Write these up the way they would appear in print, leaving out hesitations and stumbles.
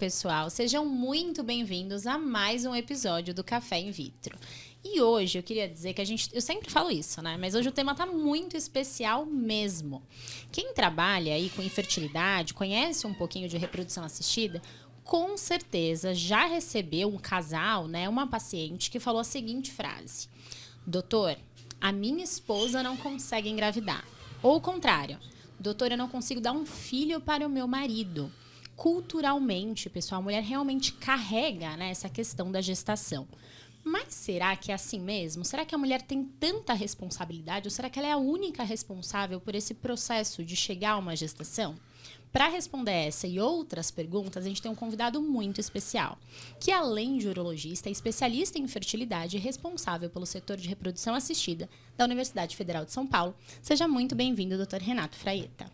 pessoal, sejam muito bem-vindos a mais um episódio do Café in Vitro. E hoje eu queria dizer que eu sempre falo isso, né? Mas hoje o tema tá muito especial mesmo. Quem trabalha aí com infertilidade, conhece um pouquinho de reprodução assistida, com certeza já recebeu um casal, né? Uma paciente que falou a seguinte frase: doutor, a minha esposa não consegue engravidar. Ou o contrário: doutor, eu não consigo dar um filho para o meu marido. Culturalmente, pessoal, a mulher realmente carrega, né, essa questão da gestação. Mas será que é assim mesmo? Será que a mulher tem tanta responsabilidade? Ou será que ela é a única responsável por esse processo de chegar a uma gestação? Para responder essa e outras perguntas, a gente tem um convidado muito especial, que além de urologista, é especialista em fertilidade e responsável pelo setor de reprodução assistida da Universidade Federal de São Paulo. Seja muito bem-vindo, Dr. Renato Fraieta.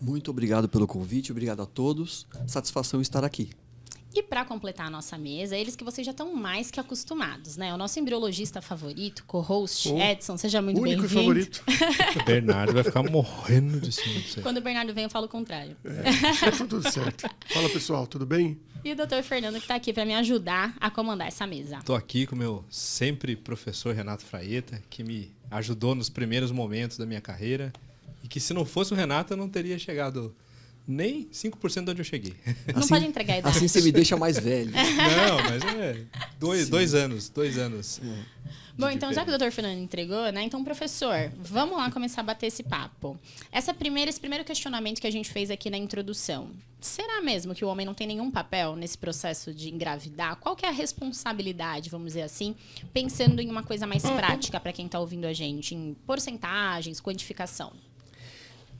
Muito obrigado pelo convite, obrigado a todos. Satisfação estar aqui. E para completar a nossa mesa, eles que vocês já estão mais que acostumados, né? O nosso embriologista favorito, co-host, Edson, seja muito bem-vindo. Único e favorito. O Bernardo vai ficar morrendo de cima de você. Quando o Bernardo vem, eu falo o contrário. É tudo certo. Fala, pessoal, tudo bem? E o doutor Fernando, que está aqui para me ajudar a comandar essa mesa. Estou aqui com o meu sempre professor Renato Fraieta, que me ajudou nos primeiros momentos da minha carreira e que se não fosse o Renato, eu não teria chegado nem 5% de onde eu cheguei. Não assim, pode entregar a idade. Assim você me deixa mais velho. Não, mas é dois anos. Bom, então já que o Dr. Fernando entregou, né? Então, professor, vamos lá começar a bater esse papo. Esse primeiro questionamento que a gente fez aqui na introdução. Será mesmo que o homem não tem nenhum papel nesse processo de engravidar? Qual que é a responsabilidade, vamos dizer assim, pensando em uma coisa mais prática para quem está ouvindo a gente, em porcentagens, quantificação?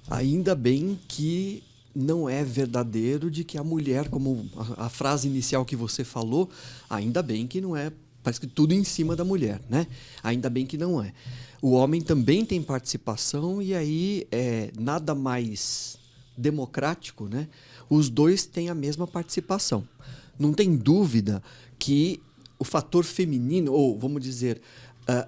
Ainda bem que não é verdadeiro de que a mulher, como a frase inicial que você falou, ainda bem que não é, parece que tudo em cima da mulher, né? Ainda bem que não é. O homem também tem participação e aí é nada mais democrático, né? Os dois têm a mesma participação. Não tem dúvida que o fator feminino, ou vamos dizer,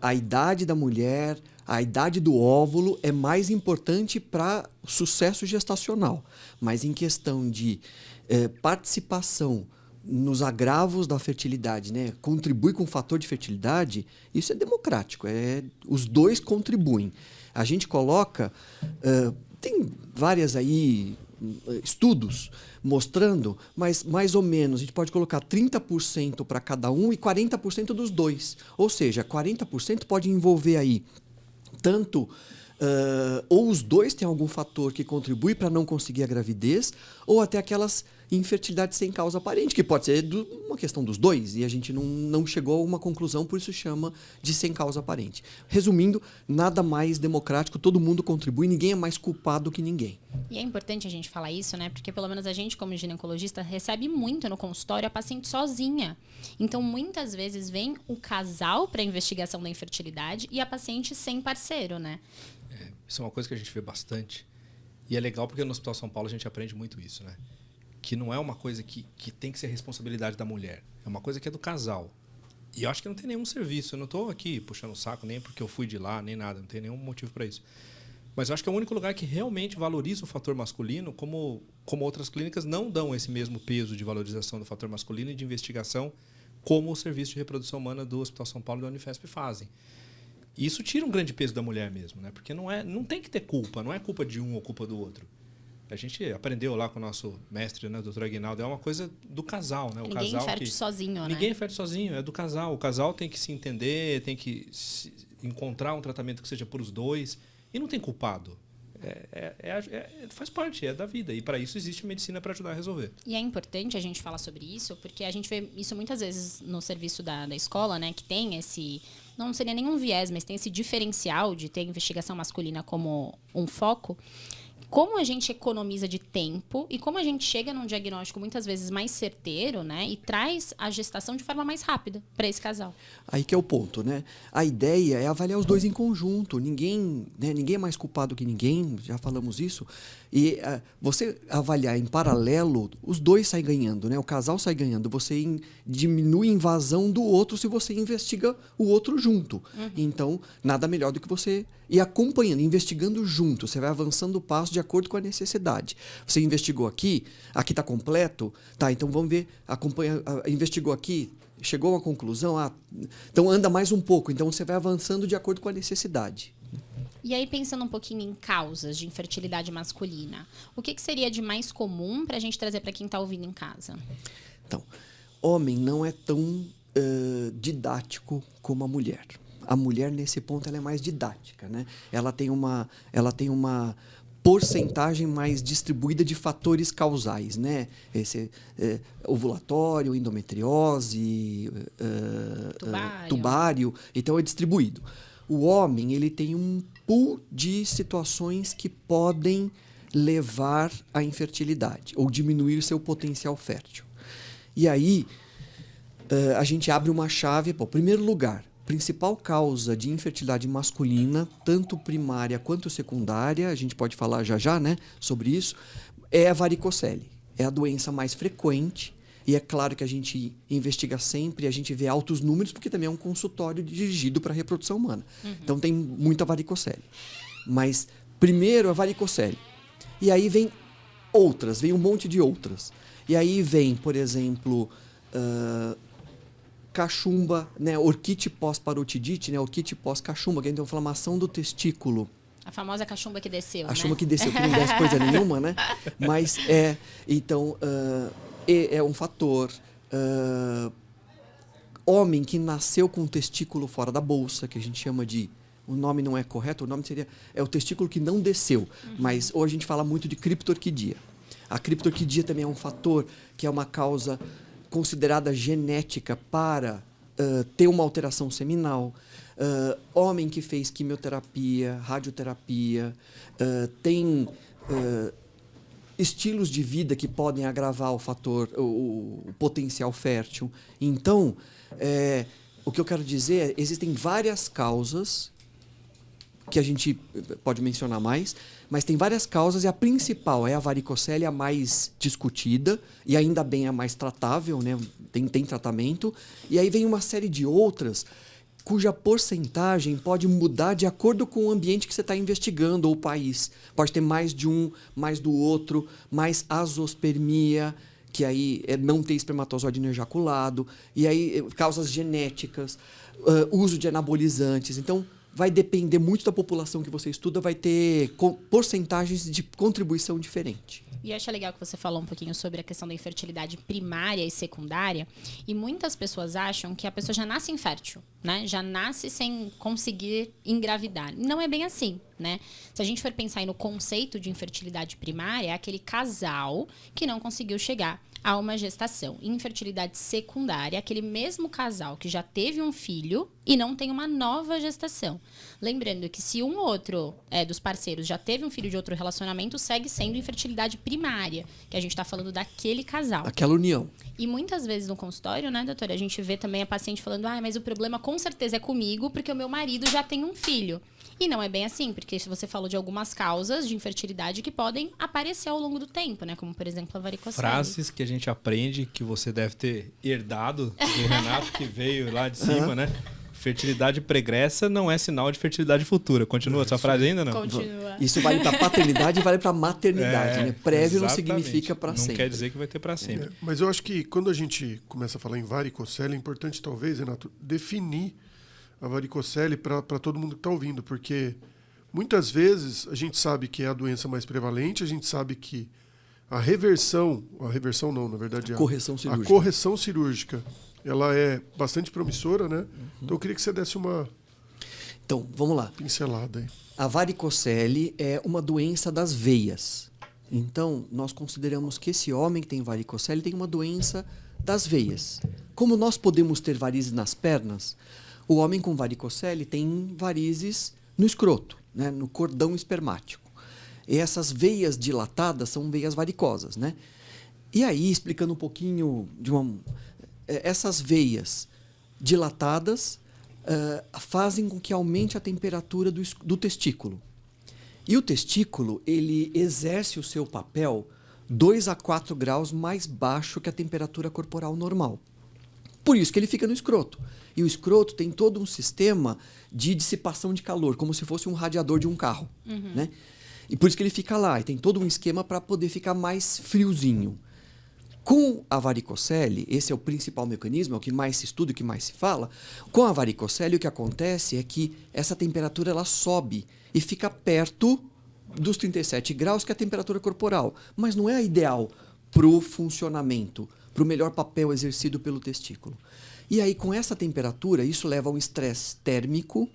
a idade da mulher, a idade do óvulo é mais importante para o sucesso gestacional. Mas em questão de participação nos agravos da fertilidade, né, contribui com o fator de fertilidade, isso é democrático. Os dois contribuem. A gente coloca... tem várias aí estudos mostrando, mas mais ou menos a gente pode colocar 30% para cada um e 40% dos dois. Ou seja, 40% pode envolver aí tanto ou os dois têm algum fator que contribui para não conseguir a gravidez, ou até aquelas infertilidades sem causa aparente, que pode ser uma questão dos dois, e a gente não chegou a uma conclusão, por isso chama de sem causa aparente. Resumindo, nada mais democrático, todo mundo contribui, ninguém é mais culpado que ninguém. E é importante a gente falar isso, né? Porque pelo menos a gente, como ginecologista, recebe muito no consultório a paciente sozinha. Então, muitas vezes vem o casal para a investigação da infertilidade e a paciente sem parceiro, né? Isso é uma coisa que a gente vê bastante. E é legal porque no Hospital São Paulo a gente aprende muito isso, né? Que não é uma coisa que tem que ser responsabilidade da mulher. É uma coisa que é do casal. E eu acho que não tem nenhum serviço. Eu não estou aqui puxando o saco nem porque eu fui de lá, nem nada. Não tem nenhum motivo para isso. Mas eu acho que é o único lugar que realmente valoriza o fator masculino, como outras clínicas não dão esse mesmo peso de valorização do fator masculino e de investigação como o Serviço de Reprodução Humana do Hospital São Paulo e da Unifesp fazem. E isso tira um grande peso da mulher mesmo, né? Porque não tem que ter culpa, não é culpa de um ou culpa do outro. A gente aprendeu lá com o nosso mestre, né, o Dr. Aguinaldo, é uma coisa do casal, né? Ninguém inferte sozinho, né? Ninguém inferte sozinho, é do casal. O casal tem que se entender, tem que encontrar um tratamento que seja por os dois. E não tem culpado. Faz parte, é da vida. E para isso existe a medicina para ajudar a resolver. E é importante a gente falar sobre isso, porque a gente vê isso muitas vezes no serviço da escola, né? Que tem esse... Não seria nenhum viés, mas tem esse diferencial de ter a investigação masculina como um foco. Como a gente economiza de tempo e como a gente chega num diagnóstico muitas vezes mais certeiro, né? E traz a gestação de forma mais rápida para esse casal. Aí que é o ponto, né? A ideia é avaliar os dois em conjunto. Ninguém é mais culpado que ninguém, já falamos isso. E você avaliar em paralelo, os dois saem ganhando, né? O casal sai ganhando. Você diminui a invasão do outro se você investiga o outro junto. Então, nada melhor do que você ir acompanhando, investigando junto. Você vai avançando o passo de acordo com a necessidade. Você investigou aqui está completo, tá, então vamos ver, investigou aqui, chegou a uma conclusão, então anda mais um pouco, então você vai avançando de acordo com a necessidade. E aí, pensando um pouquinho em causas de infertilidade masculina, o que seria de mais comum para a gente trazer para quem está ouvindo em casa? Então, homem não é tão didático como a mulher. A mulher, nesse ponto, ela é mais didática, né? Ela tem uma porcentagem mais distribuída de fatores causais, né? Ovulatório, endometriose, tubário. Então, é distribuído. O homem, ele tem um pool de situações que podem levar à infertilidade ou diminuir seu potencial fértil. E aí, a gente abre uma chave. Em primeiro lugar, principal causa de infertilidade masculina, tanto primária quanto secundária, a gente pode falar já, né, sobre isso, é a varicocele. É a doença mais frequente. E é claro que a gente investiga sempre, a gente vê altos números, porque também é um consultório dirigido para a reprodução humana. Então, tem muita varicocele. Mas, primeiro, a varicocele. E aí vem um monte de outras. E aí vem, por exemplo, cachumba, né? Orquite pós-parotidite, né? Orquite pós-cachumba, que é uma inflamação do testículo. A famosa cachumba que desceu, né? A cachumba que desceu, que não desce coisa nenhuma, né? Mas então... é um fator. Homem que nasceu com o testículo fora da bolsa, que a gente chama de... O nome não é correto, o nome seria... É o testículo que não desceu. Mas hoje a gente fala muito de criptorquidia. A criptorquidia também é um fator que é uma causa considerada genética para ter uma alteração seminal. Homem que fez quimioterapia, radioterapia, tem... estilos de vida que podem agravar o potencial fértil. Então, o que eu quero dizer é, existem várias causas que a gente pode mencionar mais, mas tem várias causas e a principal é a varicocele, a mais discutida e ainda bem a mais tratável, né? Tem tratamento. E aí vem uma série de outras cuja porcentagem pode mudar de acordo com o ambiente que você está investigando ou o país. Pode ter mais de um, mais do outro, mais azospermia, que aí é não ter espermatozoide no ejaculado, e aí causas genéticas, uso de anabolizantes. Então, vai depender muito da população que você estuda, vai ter porcentagens de contribuição diferente. E eu acho legal que você falou um pouquinho sobre a questão da infertilidade primária e secundária. E muitas pessoas acham que a pessoa já nasce infértil, né? Já nasce sem conseguir engravidar. Não é bem assim, né? Se a gente for pensar aí no conceito de infertilidade primária, é aquele casal que não conseguiu chegar a uma gestação. Infertilidade secundária é aquele mesmo casal que já teve um filho e não tem uma nova gestação. Lembrando que se um ou outro dos parceiros já teve um filho de outro relacionamento, segue sendo infertilidade primária, que a gente está falando daquele casal. Aquela união. E muitas vezes no consultório, né, doutora, a gente vê também a paciente falando, mas o problema com certeza é comigo, porque o meu marido já tem um filho. E não é bem assim, porque você falou de algumas causas de infertilidade que podem aparecer ao longo do tempo, né? Como, por exemplo, a varicocele. Frases que a gente aprende, que você deve ter herdado do Renato, que veio lá de cima, né? Fertilidade pregressa não é sinal de fertilidade futura. Continua essa frase ainda, não? Continua. Isso vale para paternidade e vale para maternidade, né? Prévio não significa para sempre. Não quer dizer que vai ter para sempre. Mas eu acho que quando a gente começa a falar em varicocele, é importante talvez, Renato, definir a varicocele para todo mundo que está ouvindo, porque muitas vezes a gente sabe que é a doença mais prevalente, a gente sabe que a reversão não, na verdade, a correção cirúrgica, ela é bastante promissora, né? Então eu queria que você desse uma vamos lá. Pincelada aí. A varicocele é uma doença das veias. Então, nós consideramos que esse homem que tem varicocele tem uma doença das veias. Como nós podemos ter varizes nas pernas, o homem com varicocele tem varizes no escroto, né? No cordão espermático. E essas veias dilatadas são veias varicosas, né? E aí, explicando um pouquinho essas veias dilatadas fazem com que aumente a temperatura do testículo. E o testículo, ele exerce o seu papel 2 a 4 graus mais baixo que a temperatura corporal normal. Por isso que ele fica no escroto. E o escroto tem todo um sistema de dissipação de calor, como se fosse um radiador de um carro, né? E por isso que ele fica lá. E tem todo um esquema para poder ficar mais friozinho. Com a varicocele, esse é o principal mecanismo, é o que mais se estuda, o que mais se fala. Com a varicocele, o que acontece é que essa temperatura ela sobe e fica perto dos 37 graus, que é a temperatura corporal. Mas não é a ideal para o funcionamento, para o melhor papel exercido pelo testículo. E aí, com essa temperatura, isso leva a um estresse térmico.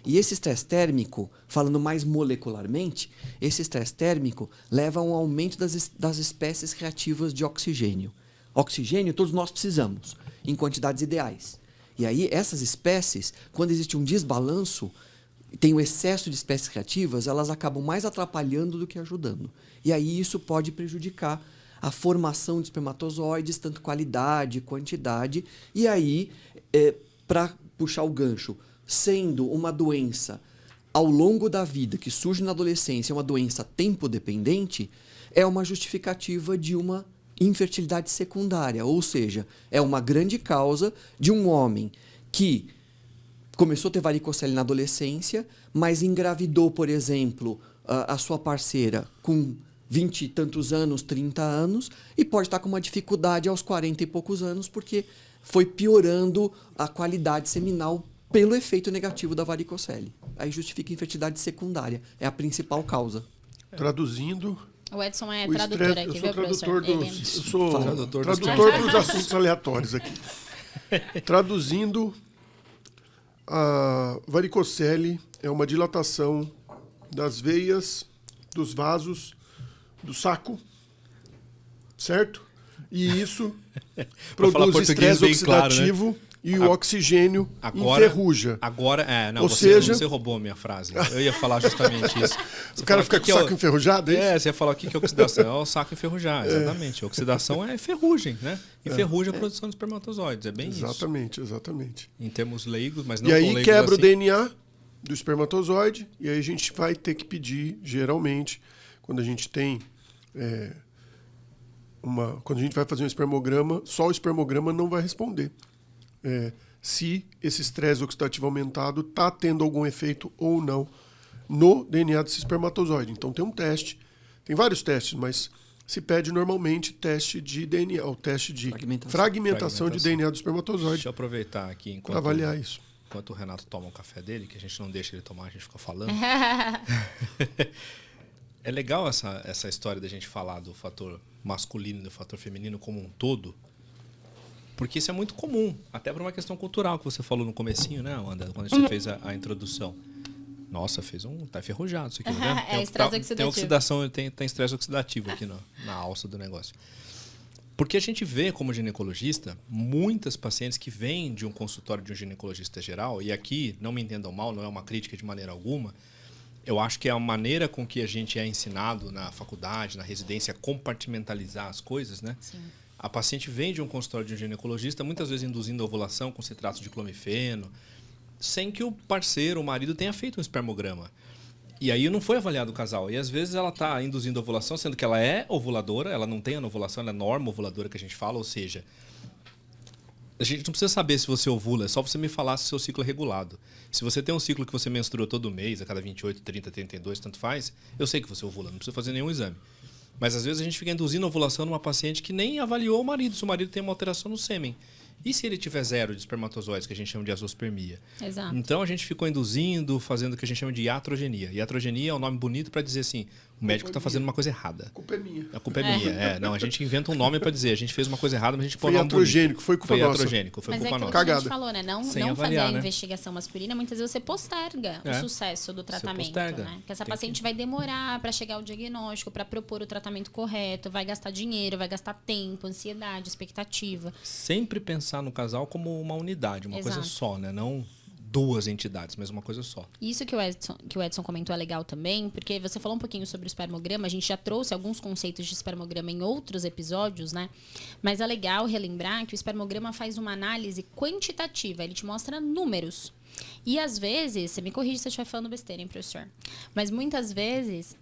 E esse estresse térmico, falando mais molecularmente, esse estresse térmico leva a um aumento das espécies reativas de oxigênio. Oxigênio todos nós precisamos, em quantidades ideais. E aí essas espécies, quando existe um desbalanço, tem o excesso de espécies reativas, elas acabam mais atrapalhando do que ajudando. E aí isso pode prejudicar a formação de espermatozoides, tanto qualidade, quantidade. E aí, para puxar o gancho, sendo uma doença ao longo da vida, que surge na adolescência, uma doença tempo-dependente, é uma justificativa de uma infertilidade secundária. Ou seja, é uma grande causa de um homem que começou a ter varicocele na adolescência, mas engravidou, por exemplo, a sua parceira com 20 e tantos anos, 30 anos, e pode estar com uma dificuldade aos 40 e poucos anos, porque foi piorando a qualidade seminal pelo efeito negativo da varicocele. Aí justifica a infertilidade secundária. É a principal causa. Traduzindo... O Edson é tradutor aqui, viu, professor? Eu sou tradutor dos assuntos aleatórios aqui. Traduzindo, a varicocele é uma dilatação das veias, dos vasos, do saco, certo? E isso produz estresse oxidativo, claro, né? E o oxigênio enferruja. Ou seja, você roubou a minha frase. Eu ia falar justamente isso. O cara fica com o saco enferrujado? Você ia falar aqui que a oxidação é o saco enferrujar. Exatamente. A oxidação é ferrugem, né? Enferruja a produção de espermatozoides. É bem isso. Exatamente. Em termos leigos, mas não tão leigos assim. E aí quebra o DNA do espermatozoide, e aí a gente vai ter que pedir, geralmente, quando a gente tem... quando a gente vai fazer um espermograma, só o espermograma não vai responder. Se esse estresse oxidativo aumentado está tendo algum efeito ou não no DNA desse espermatozoide. Então tem um teste, tem vários testes, mas se pede normalmente teste de DNA, o teste de fragmentação de DNA do espermatozoide. Deixa eu aproveitar aqui para avaliar isso. Enquanto o Renato toma um café dele, que a gente não deixa ele tomar, a gente fica falando. É legal essa história da gente falar do fator masculino e do fator feminino como um todo, porque isso é muito comum, até por uma questão cultural que você falou no comecinho, né, Amanda, quando a gente fez a introdução. Nossa, tá enferrujado isso aqui, né? É estresse oxidativo. Tem oxidação, tem estresse oxidativo aqui na alça do negócio. Porque a gente vê, como ginecologista, muitas pacientes que vêm de um consultório de um ginecologista geral, e aqui, não me entendam mal, não é uma crítica de maneira alguma, eu acho que é a maneira com que a gente é ensinado na faculdade, na residência, a compartimentalizar as coisas, né? Sim. A paciente vem de um consultório de um ginecologista, muitas vezes induzindo a ovulação com citrato de clomifeno, sem que o parceiro, o marido, tenha feito um espermograma. E aí não foi avaliado o casal. E às vezes ela está induzindo a ovulação, sendo que ela é ovuladora, ela não tem anovulação, ela é norma ovuladora que a gente fala, ou seja, a gente não precisa saber se você ovula, é só você me falar se o seu ciclo é regulado. Se você tem um ciclo que você menstrua todo mês, a cada 28, 30, 32, tanto faz, eu sei que você ovula, não precisa fazer nenhum exame. Mas às vezes a gente fica induzindo a ovulação numa paciente que nem avaliou o marido, se o marido tem uma alteração no sêmen. E se ele tiver 0 de espermatozoides, que a gente chama de azospermia? Exato. Então a gente ficou induzindo, fazendo o que a gente chama de iatrogenia. Iatrogenia é um nome bonito para dizer assim, o médico está fazendo uma coisa errada. A culpa é minha. A culpa é minha. Não, a gente inventa um nome para dizer, a gente fez uma coisa errada, mas a gente põe um nome bonito. Foi culpa nossa. Iatrogênico, foi culpa nossa. Mas é que a gente falou, né? Não avaliar, fazer a investigação masculina, muitas vezes você posterga o sucesso do tratamento. Né? Porque essa paciente vai demorar para chegar ao diagnóstico, para propor o tratamento correto, vai gastar dinheiro, vai gastar tempo, ansiedade, expectativa. Sempre pensar no casal como uma unidade, uma coisa só, né? Não duas entidades, mas uma coisa só. Isso que o Edson comentou é legal também, porque você falou um pouquinho sobre o espermograma, a gente já trouxe alguns conceitos de espermograma em outros episódios, né? Mas é legal relembrar que o espermograma faz uma análise quantitativa, ele te mostra números. E às vezes, você me corrige se eu estiver falando besteira, hein, professor? Mas muitas vezes,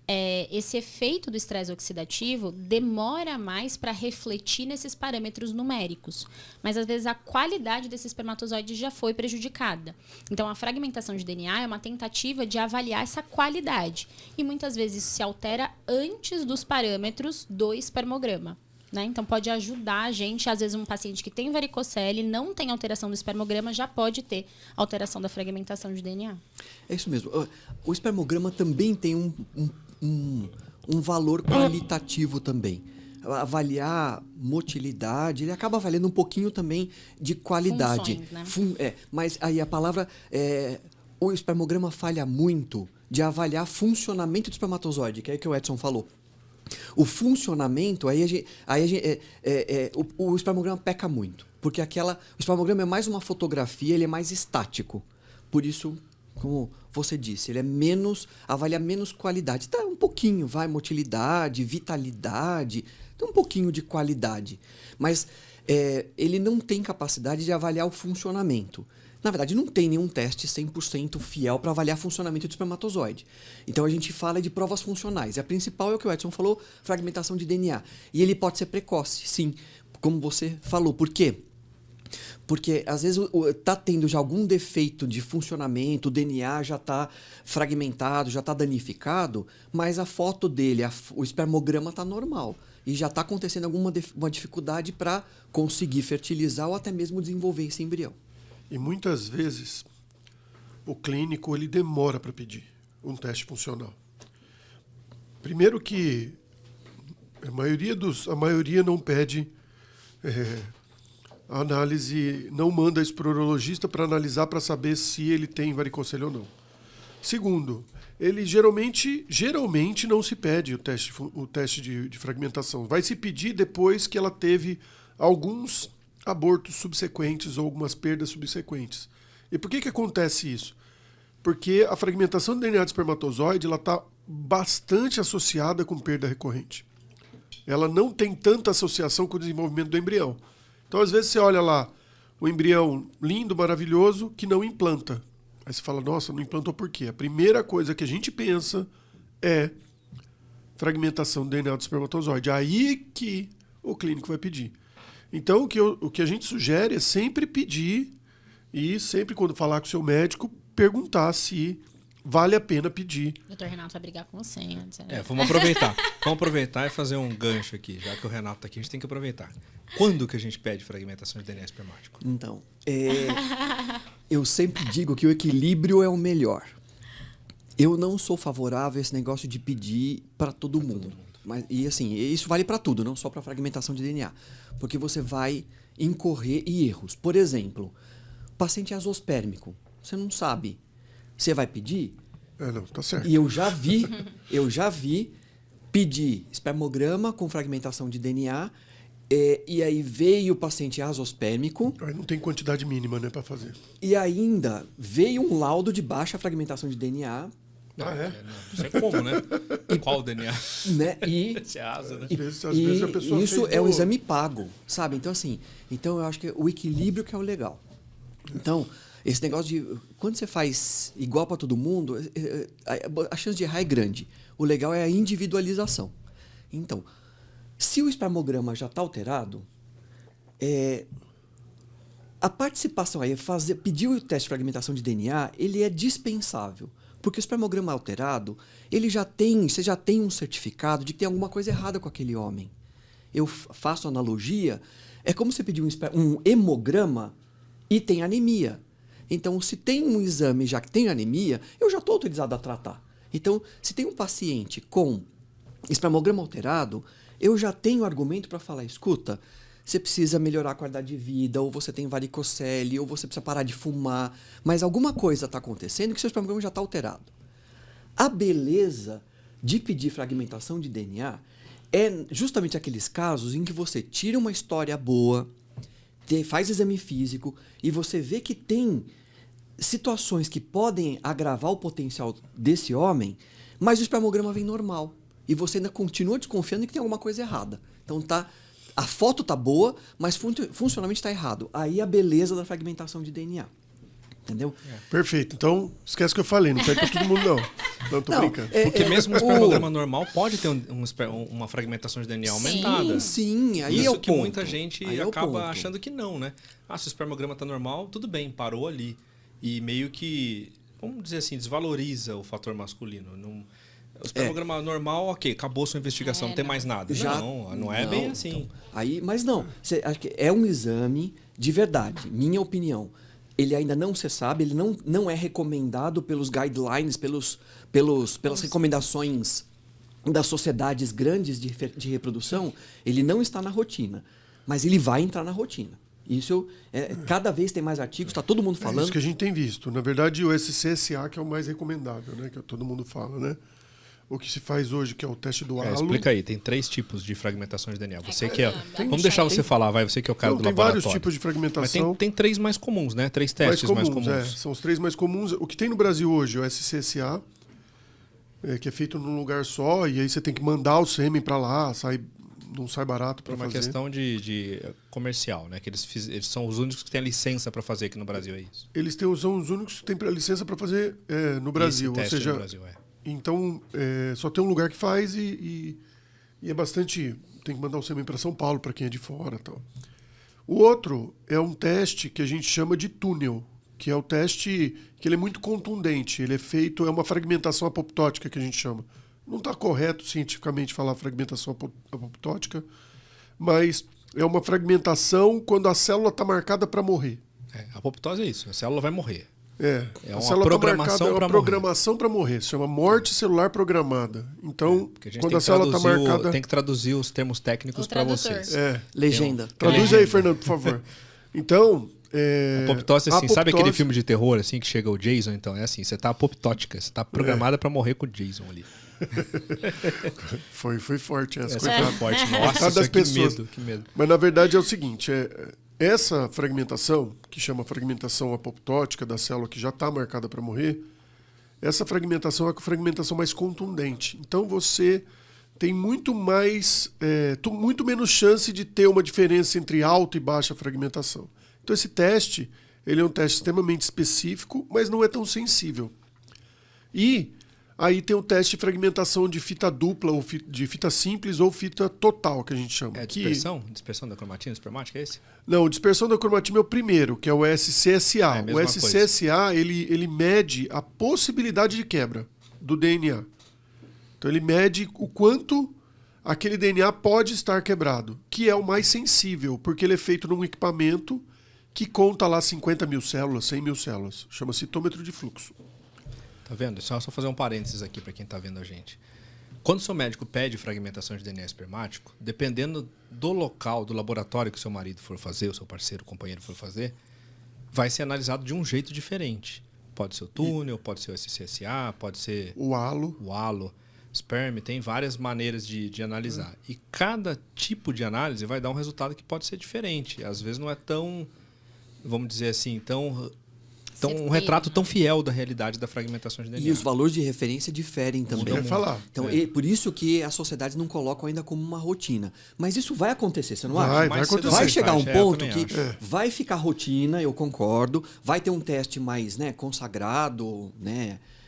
esse efeito do estresse oxidativo demora mais para refletir nesses parâmetros numéricos. Mas às vezes a qualidade desse espermatozoide já foi prejudicada. Então a fragmentação de DNA é uma tentativa de avaliar essa qualidade. E muitas vezes isso se altera antes dos parâmetros do espermograma. Né? Então, pode ajudar a gente. Às vezes, um paciente que tem varicocele, não tem alteração do espermograma, já pode ter alteração da fragmentação de DNA. É isso mesmo. O espermograma também tem um valor qualitativo também. Avaliar motilidade, ele acaba avaliando um pouquinho também de qualidade. Funções, né? Mas aí a palavra... o espermograma falha muito de avaliar funcionamento do espermatozoide, que é o que o Edson falou. O funcionamento, o espermograma peca muito. Porque o espermograma é mais uma fotografia, ele é mais estático. Por isso, como você disse, ele avalia menos qualidade. Tá, um pouquinho, motilidade, vitalidade, tem um pouquinho de qualidade. Mas ele não tem capacidade de avaliar o funcionamento. Na verdade, não tem nenhum teste 100% fiel para avaliar funcionamento do espermatozoide. Então, a gente fala de provas funcionais. A principal é o que o Edson falou, fragmentação de DNA. E ele pode ser precoce, sim, como você falou. Por quê? Porque, às vezes, está tendo já algum defeito de funcionamento, o DNA já está fragmentado, já está danificado, mas a foto dele, o espermograma está normal. E já está acontecendo alguma dificuldade para conseguir fertilizar ou até mesmo desenvolver esse embrião. E muitas vezes o clínico ele demora para pedir um teste funcional. Primeiro que a maioria não pede a análise, não manda esse para o urologista para analisar para saber se ele tem varicocele ou não. Segundo, ele geralmente não se pede o teste de fragmentação. Vai se pedir depois que ela teve alguns abortos subsequentes ou algumas perdas subsequentes. E por que acontece isso? Porque a fragmentação do DNA do espermatozoide está bastante associada com perda recorrente. Ela não tem tanta associação com o desenvolvimento do embrião. Então, às vezes, você olha lá o embrião lindo, maravilhoso, que não implanta. Aí você fala, nossa, não implantou por quê? A primeira coisa que a gente pensa é fragmentação do DNA do espermatozoide. Aí que o clínico vai pedir. Então, o que a gente sugere é sempre pedir e sempre, quando falar com o seu médico, perguntar se vale a pena pedir. Doutor Renato vai brigar com você antes. Vamos aproveitar. Vamos aproveitar e fazer um gancho aqui. Já que o Renato está aqui, a gente tem que aproveitar. Quando que a gente pede fragmentação de DNA espermático? Então, eu sempre digo que o equilíbrio é o melhor. Eu não sou favorável a esse negócio de pedir para todo mundo. Mas, e assim, isso vale para tudo, não só para fragmentação de DNA. Porque você vai incorrer em erros. Por exemplo, paciente azospérmico. Você não sabe. Você vai pedir? Não, tá certo. E eu já vi pedir espermograma com fragmentação de DNA. E aí veio o paciente azospérmico. Aí não tem quantidade mínima, né, para fazer. E ainda veio um laudo de baixa fragmentação de DNA. Não sei como, né? Qual o DNA? Né? Esse é asa, né? Às vezes a pessoa isso é um exame pago, sabe? Então, assim, eu acho que o equilíbrio que é o legal. Então, esse negócio de... Quando você faz igual para todo mundo, a chance de errar é grande. O legal é a individualização. Então, se o espermograma já está alterado, a participação aí, pedir o teste de fragmentação de DNA, ele é dispensável. Porque o espermograma alterado, você já tem um certificado de que tem alguma coisa errada com aquele homem. Eu faço analogia, é como você pedir um hemograma e tem anemia. Então, se tem um exame já que tem anemia, eu já estou autorizado a tratar. Então, se tem um paciente com espermograma alterado, eu já tenho argumento para falar, escuta, você precisa melhorar a qualidade de vida, ou você tem varicocele, ou você precisa parar de fumar, mas alguma coisa está acontecendo que seu espermograma já está alterado. A beleza de pedir fragmentação de DNA é justamente aqueles casos em que você tira uma história boa, faz exame físico e você vê que tem situações que podem agravar o potencial desse homem, mas o espermograma vem normal. E você ainda continua desconfiando que tem alguma coisa errada. Então a foto tá boa, mas funcionalmente está errado. Aí a beleza da fragmentação de DNA. Entendeu? Perfeito. Então, esquece o que eu falei, não pede pra todo mundo, não. Não, tô brincando. Porque mesmo um espermograma normal pode ter uma fragmentação de DNA aumentada. Sim, aí Isso é o que ponto. muita gente Aí é o acaba ponto. achando que não, né? Se o espermograma tá normal, tudo bem, parou ali. E meio que, vamos dizer assim, desvaloriza o fator masculino. O espermograma normal, ok, acabou sua investigação, não tem mais nada. Não é bem assim. Então, aí, mas não, acho que é um exame de verdade, minha opinião. Ele ainda não se sabe, ele não é recomendado pelos guidelines, pelas recomendações das sociedades grandes de reprodução, ele não está na rotina, mas ele vai entrar na rotina. Isso, cada vez tem mais artigos, está todo mundo falando. É isso que a gente tem visto. Na verdade, o SCSA que é o mais recomendável, né? Que todo mundo fala, né? O que se faz hoje, que é o teste do halo. Explica aí, tem 3 tipos de fragmentação de DNA. Você que é. Vamos deixar você falar, você que é o cara do tem laboratório. Vários tipos de fragmentação. Mas tem 3 mais comuns, né? 3 testes mais comuns. São os 3 mais comuns. O que tem no Brasil hoje é o SCSA, que é feito num lugar só, e aí você tem que mandar o sêmen para lá, não sai barato para fazer. Por uma questão de comercial, né? Que eles são os únicos que têm a licença para fazer aqui no Brasil, é isso? Eles são os únicos que têm a licença para fazer no Brasil. Esse teste ou seja, no Brasil, então, só tem um lugar que faz e é bastante... Tem que mandar o sêmen para São Paulo, para quem é de fora e tal. O outro é um teste que a gente chama de túnel, que é o teste que ele é muito contundente. Ele é feito... É uma fragmentação apoptótica que a gente chama. Não está correto cientificamente falar fragmentação apoptótica, mas é uma fragmentação quando a célula está marcada para morrer. A apoptose é isso, a célula vai morrer. É uma programação para programação para morrer. Se chama morte celular programada. Então, quando a célula está marcada... Tem que traduzir os termos técnicos para vocês. Legenda. Traduz aí, Fernando, por favor. Então... Apoptose, assim, sabe aquele filme de terror assim que chega o Jason? Então, é assim, você tá apoptótica, você tá programada para morrer com o Jason ali. Foi forte essa. Foi forte. Nossa, das pessoas. Que medo. Mas, na verdade, é o seguinte... Essa fragmentação, que chama fragmentação apoptótica da célula que já está marcada para morrer, essa fragmentação é a fragmentação mais contundente. Então você tem muito menos chance de ter uma diferença entre alta e baixa fragmentação. Então esse teste, ele é um teste extremamente específico, mas não é tão sensível. E aí tem o teste de fragmentação de fita dupla, ou de fita simples ou fita total, que a gente chama. É dispersão? Dispersão da cromatina espermática, é esse? Não, dispersão da cromatina é o primeiro, que é o SCSA. O SCSA, ele mede a possibilidade de quebra do DNA. Então ele mede o quanto aquele DNA pode estar quebrado, que é o mais sensível, porque ele é feito num equipamento que conta lá 50 mil células, 100 mil células. Chama citômetro de fluxo. Tá vendo? Só fazer um parênteses aqui para quem está vendo a gente. Quando o seu médico pede fragmentação de DNA espermático, dependendo do local, do laboratório que o seu marido for fazer, o seu parceiro, o companheiro for fazer, vai ser analisado de um jeito diferente. Pode ser o túnel, pode ser o SCSA, pode ser o halo. Sperm, tem várias maneiras de analisar. E cada tipo de análise vai dar um resultado que pode ser diferente. Às vezes não é tão, vamos dizer assim, um retrato tão fiel da realidade da fragmentação de DNA. E os valores de referência diferem também. Então, por isso que as sociedades não colocam ainda como uma rotina. Mas isso vai acontecer, você não acha? Vai acontecer. Vai chegar um ponto que vai ficar rotina, eu concordo. Vai ter um teste mais consagrado,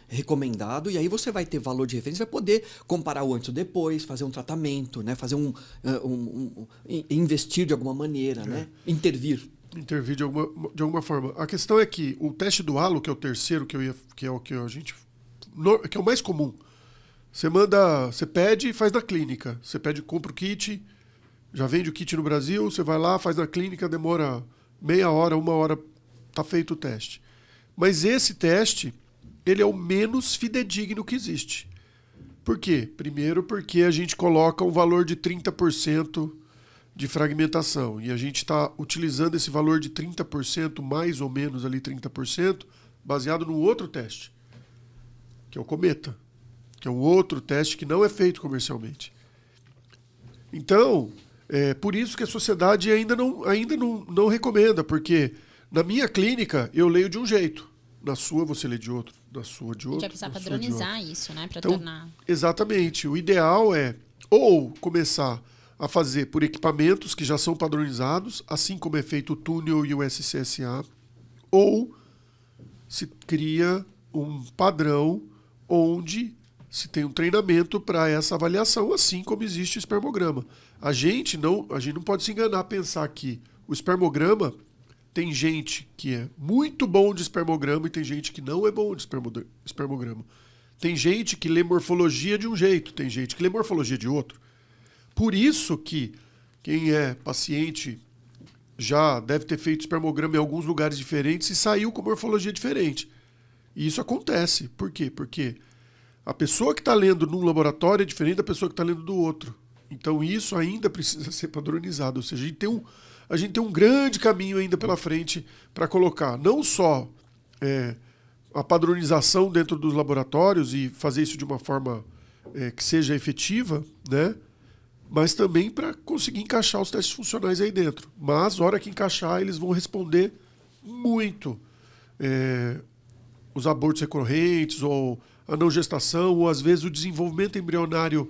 recomendado, e aí você vai ter valor de referência, vai poder comparar o antes e o depois, fazer um tratamento, fazer investir de alguma maneira, intervir de alguma forma. A questão é que o teste do halo, que é o terceiro, que é o que é o mais comum. Você pede e faz na clínica. Você compra o kit, já vende o kit no Brasil, você vai lá, faz na clínica, demora meia hora, 1 hora, tá feito o teste. Mas esse teste, ele é o menos fidedigno que existe. Por quê? Primeiro porque a gente coloca um valor de 30% de fragmentação. E a gente está utilizando esse valor de 30%, mais ou menos ali 30%, baseado no outro teste, que é o Cometa, que é um outro teste que não é feito comercialmente. Então, é por isso que a sociedade ainda não recomenda, porque na minha clínica eu leio de um jeito, na sua você lê de outro, na sua de outro. A gente vai precisar padronizar isso, para então, tornar... Exatamente. O ideal é ou começar a fazer por equipamentos que já são padronizados, assim como é feito o túnel e o SCSA, ou se cria um padrão onde se tem um treinamento para essa avaliação, assim como existe o espermograma. A gente não pode se enganar, pensar que o espermograma tem gente que é muito bom de espermograma e tem gente que não é bom de espermograma. Tem gente que lê morfologia de um jeito, tem gente que lê morfologia de outro. Por isso que quem é paciente já deve ter feito espermograma em alguns lugares diferentes e saiu com morfologia diferente. E isso acontece. Por quê? Porque a pessoa que está lendo num laboratório é diferente da pessoa que está lendo do outro. Então isso ainda precisa ser padronizado. Ou seja, a gente tem um grande caminho ainda pela frente para colocar não só a padronização dentro dos laboratórios e fazer isso de uma forma que seja efetiva, né? Mas também para conseguir encaixar os testes funcionais aí dentro. Mas, na hora que encaixar, eles vão responder muito os abortos recorrentes, ou a não gestação, ou às vezes o desenvolvimento embrionário,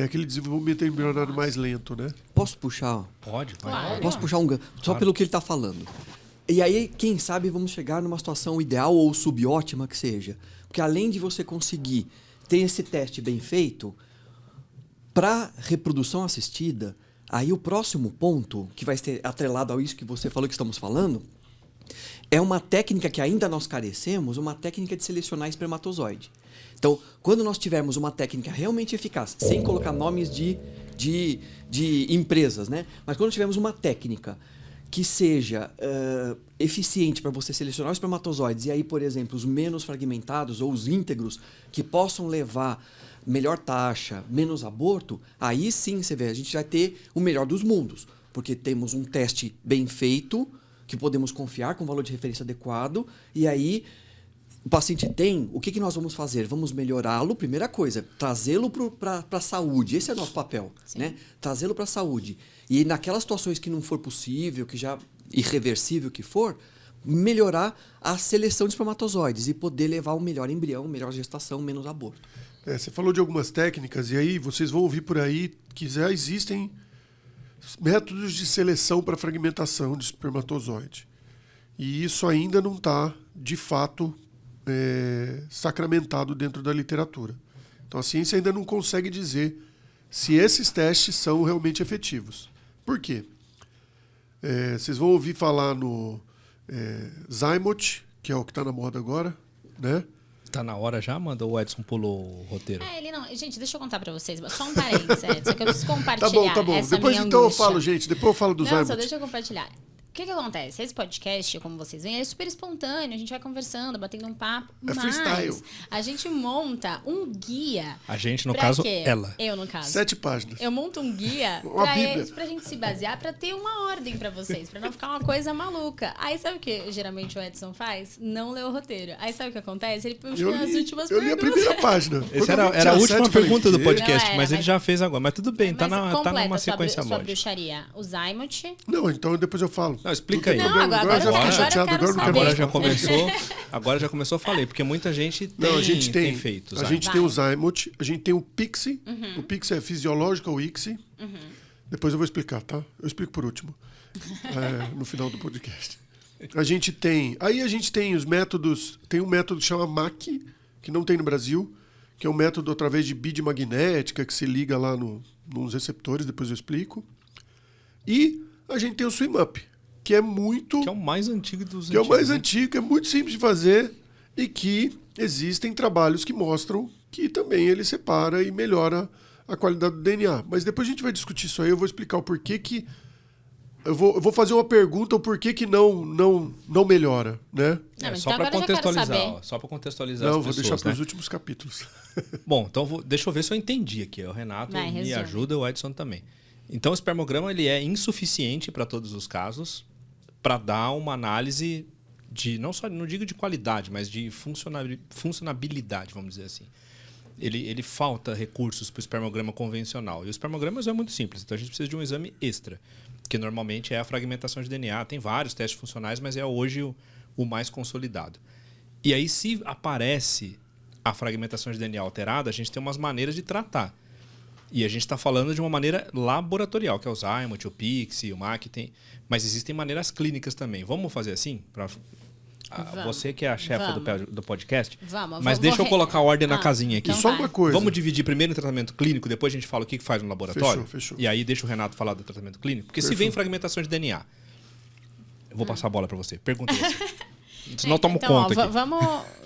aquele desenvolvimento embrionário mais lento, né? Posso puxar? Pode, vai. Claro. Posso puxar um gancho? Só pelo que ele está falando. E aí, quem sabe, vamos chegar numa situação ideal ou subótima que seja. Porque além de você conseguir ter esse teste bem feito, para reprodução assistida, aí o próximo ponto, que vai ser atrelado a isso que você falou que estamos falando, é uma técnica que ainda nós carecemos, uma técnica de selecionar espermatozoide. Então, quando nós tivermos uma técnica realmente eficaz, sem colocar nomes de empresas, né? Mas quando tivermos uma técnica que seja eficiente para você selecionar os espermatozoides, e aí, por exemplo, os menos fragmentados ou os íntegros, que possam levar melhor taxa, menos aborto, aí sim, você vê, a gente vai ter o melhor dos mundos. Porque temos um teste bem feito, que podemos confiar com valor de referência adequado, e aí o paciente tem, o que nós vamos fazer? Vamos melhorá-lo, primeira coisa, trazê-lo para a saúde, esse é o nosso papel, né? Trazê-lo para a saúde. E naquelas situações que não for possível, que já irreversível que for, melhorar a seleção de espermatozoides e poder levar um melhor embrião, melhor gestação, menos aborto. Você falou de algumas técnicas, e aí vocês vão ouvir por aí que já existem métodos de seleção para fragmentação de espermatozoide. E isso ainda não está, de fato, sacramentado dentro da literatura. Então a ciência ainda não consegue dizer se esses testes são realmente efetivos. Por quê? Vocês vão ouvir falar no Zymote, que é o que está na moda agora, né? Tá na hora já, Amanda? Ou o Edson pulou o roteiro? Ele não. Gente, deixa eu contar pra vocês. Só um parênteses, Edson, que eu preciso compartilhar. Tá bom. Essa Depois minha então angústia. eu falo, gente. Depois eu falo do Não, só Zymote. deixa eu compartilhar. O que acontece? Esse podcast, como vocês veem, é super espontâneo. A gente vai conversando, batendo um papo. É mas freestyle. a gente monta um guia. A gente, no pra caso, quê? ela. Eu, no caso. 7 páginas. Eu monto um guia Uma Bíblia. pra gente se basear, pra ter uma ordem pra vocês, pra não ficar uma coisa maluca. Aí sabe o que geralmente o Edson faz? Não lê o roteiro. Aí sabe o que acontece? Ele puxa as últimas Eu li a perguntas. primeira página. Essa Quando eu era a tinha última 7, eu falei, pergunta do "Quê?" podcast, Não era, mas ele mas- já fez agora. Mas tudo bem, tá Mas numa completa sequência sua lógica. bruxaria. O Zymote. Não, então depois eu falo. Não, explica aí. Não, Agora agora já fiquei eu chateado, quero agora não quero saber. mais. Agora já começou a falar, porque muita gente tem, Não, a gente tem feito. A Zymote. gente tem o Zymote, a gente tem o Pixie. O Pixie é Physiological ICSI. Depois eu vou explicar, tá? Eu explico por último. No final do podcast. A gente tem os métodos. Tem um método que chama MAC, que não tem no Brasil, que é um método através de bidimagnética, que se liga lá nos receptores, depois eu explico. E a gente tem o SwimUp, que é muito... Que é o mais antigo dos Que é o mais né? antigo, que é muito simples de fazer e que existem trabalhos que mostram que também ele separa e melhora a qualidade do DNA. Mas depois a gente vai discutir isso aí, eu vou explicar o porquê que... Eu vou fazer uma pergunta, o porquê que não melhora, né? Não, mas Só então para agora eu já quero contextualizar, saber. ó, só para contextualizar Não, as vou pessoas, deixar para os né? últimos capítulos. Bom, então deixa eu ver se eu entendi aqui. O Renato Vai, me resume. ajuda, o Edson também. Então, o espermograma ele é insuficiente para todos os casos para dar uma análise de, não digo de qualidade, mas de funcionabilidade, vamos dizer assim. Ele falta recursos para o espermograma convencional. E o espermograma é muito simples, então a gente precisa de um exame extra, que normalmente é a fragmentação de DNA. Tem vários testes funcionais, mas é hoje o mais consolidado. E aí, se aparece a fragmentação de DNA alterada, a gente tem umas maneiras de tratar. E a gente está falando de uma maneira laboratorial, que é o Zymote, o Pixie, o MAC, mas existem maneiras clínicas também. Vamos fazer assim? Você que é a chefa do podcast, mas vamos, deixa eu colocar a ordem na casinha aqui. E só uma coisa. Vamos dividir primeiro o tratamento clínico, depois a gente fala o que faz no laboratório. Fechou. E aí deixa o Renato falar do tratamento clínico. Porque se vem fragmentação de DNA, eu vou passar a bola para você. Pergunta você. Senão eu tomo conta aqui.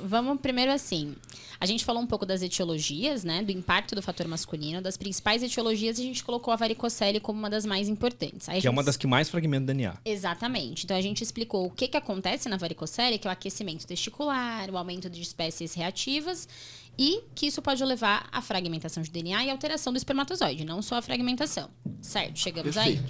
Vamos primeiro assim. A gente falou um pouco das etiologias, né? Do impacto do fator masculino. Das principais etiologias, a gente colocou a varicocele como uma das mais importantes. É uma das que mais fragmenta o DNA. Exatamente. Então, a gente explicou o que acontece na varicocele, que é o aquecimento testicular, o aumento de espécies reativas, e que isso pode levar à fragmentação de DNA e alteração do espermatozoide, não só a fragmentação. Certo? Chegamos aí?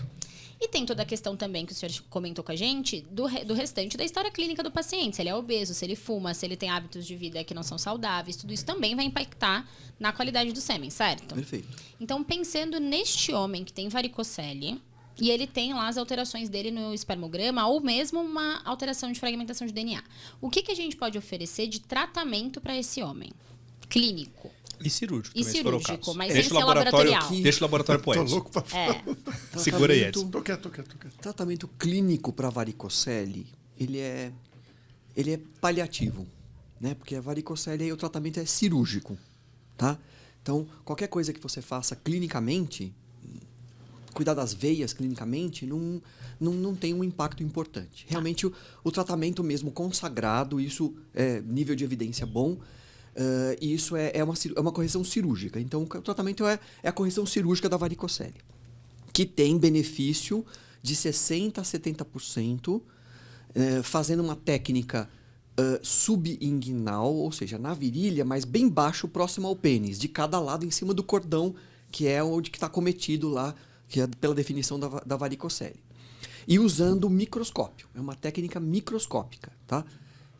E tem toda a questão também que o senhor comentou com a gente do restante da história clínica do paciente. Se ele é obeso, se ele fuma, se ele tem hábitos de vida que não são saudáveis, tudo isso também vai impactar na qualidade do sêmen, certo? Perfeito. Então, pensando neste homem que tem varicocele e ele tem lá as alterações dele no espermograma ou mesmo uma alteração de fragmentação de DNA, o que a gente pode oferecer de tratamento para esse homem? Clínico. E cirúrgico também, se for o caso. Mas deixa o laboratorial. Deixa o laboratório pro Edson. Tô louco pra falar. Segura aí, Edson. Tô quieto. Tratamento clínico para varicocele, ele é paliativo, né? Porque a varicocele aí o tratamento é cirúrgico, tá? Então, qualquer coisa que você faça clinicamente, cuidar das veias clinicamente, não tem um impacto importante. Realmente, o tratamento mesmo consagrado, isso é nível de evidência bom, e isso é uma correção cirúrgica. Então, o tratamento é a correção cirúrgica da varicocele, que tem benefício de 60% a 70%, fazendo uma técnica subinguinal, ou seja, na virilha, mas bem baixo, próximo ao pênis, de cada lado, em cima do cordão, que é onde está cometido lá, que é pela definição da varicocele. E usando microscópio. É uma técnica microscópica, tá?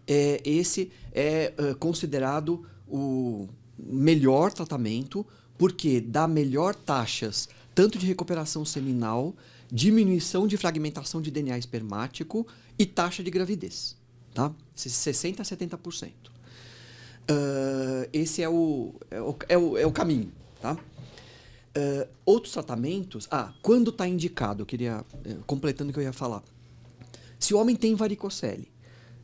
Esse é considerado o melhor tratamento, porque dá melhor taxas tanto de recuperação seminal, diminuição de fragmentação de DNA espermático e taxa de gravidez, tá? 60% a 70%. Esse é o caminho, tá? Outros tratamentos... quando está indicado, eu queria... completando o que eu ia falar. Se o homem tem varicocele,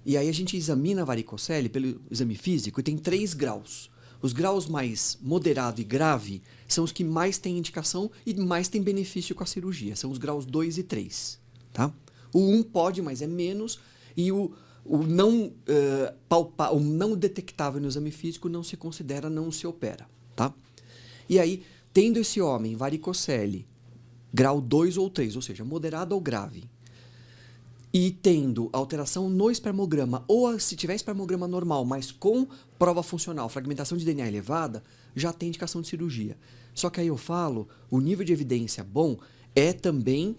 e aí a gente examina a varicocele pelo exame físico e tem 3 graus. Os graus mais moderado e grave são os que mais têm indicação e mais têm benefício com a cirurgia. São os graus 2 e 3. Tá? O 1 pode, mas é menos. E o não detectável no exame físico não se considera, não se opera. Tá? E aí, tendo esse homem varicocele, grau 2 ou 3, ou seja, moderado ou grave, e tendo alteração no espermograma, ou se tiver espermograma normal, mas com prova funcional, fragmentação de DNA elevada, já tem indicação de cirurgia. Só que aí eu falo, o nível de evidência bom é também,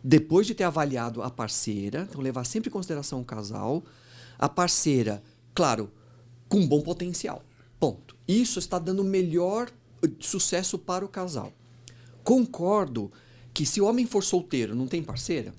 depois de ter avaliado a parceira, então levar sempre em consideração o casal, a parceira, claro, com bom potencial. Ponto. Isso está dando melhor sucesso para o casal. Concordo que se o homem for solteiro, não tem parceira,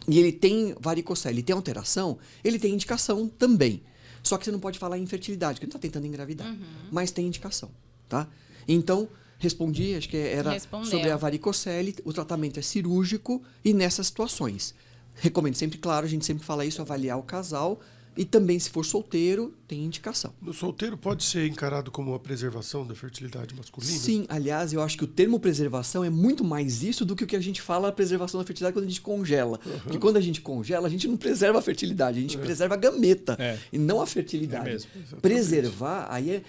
e ele tem varicocele, ele tem alteração, ele tem indicação também. Só que você não pode falar em infertilidade, porque ele está tentando engravidar. Mas tem indicação, tá? Então, respondi, acho que era sobre a varicocele, o tratamento é cirúrgico e nessas situações. Recomendo sempre, claro, a gente sempre fala isso, avaliar o casal. E também, se for solteiro, tem indicação. No solteiro pode ser encarado como uma preservação da fertilidade masculina? Sim, aliás, eu acho que o termo preservação é muito mais isso do que o que a gente fala preservação da fertilidade quando a gente congela. Porque quando a gente congela, a gente não preserva a fertilidade, a gente preserva a gameta e não a fertilidade. É mesmo. Preservar, aí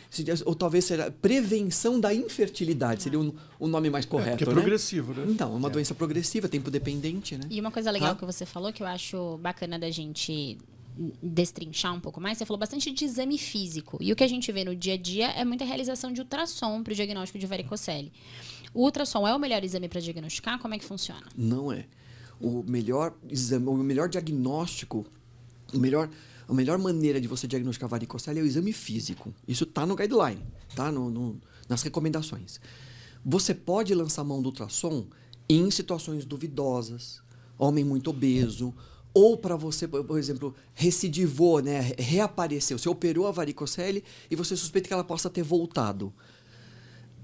ou talvez seja prevenção da infertilidade, seria o nome mais correto. Porque é progressivo, né? Então, é uma doença progressiva, tempo dependente, né? E uma coisa legal que você falou, que eu acho bacana da gente destrinchar um pouco mais, você falou bastante de exame físico. E o que a gente vê no dia a dia é muita realização de ultrassom para o diagnóstico de varicocele. O ultrassom é o melhor exame para diagnosticar? Como é que funciona? Não é. O melhor exame, o melhor diagnóstico, a melhor maneira de você diagnosticar varicocele é o exame físico. Isso está no guideline, tá? Nas recomendações. Você pode lançar mão do ultrassom em situações duvidosas, homem muito obeso, ou para você, por exemplo, recidivou, né? Reapareceu. Você operou a varicocele e você suspeita que ela possa ter voltado.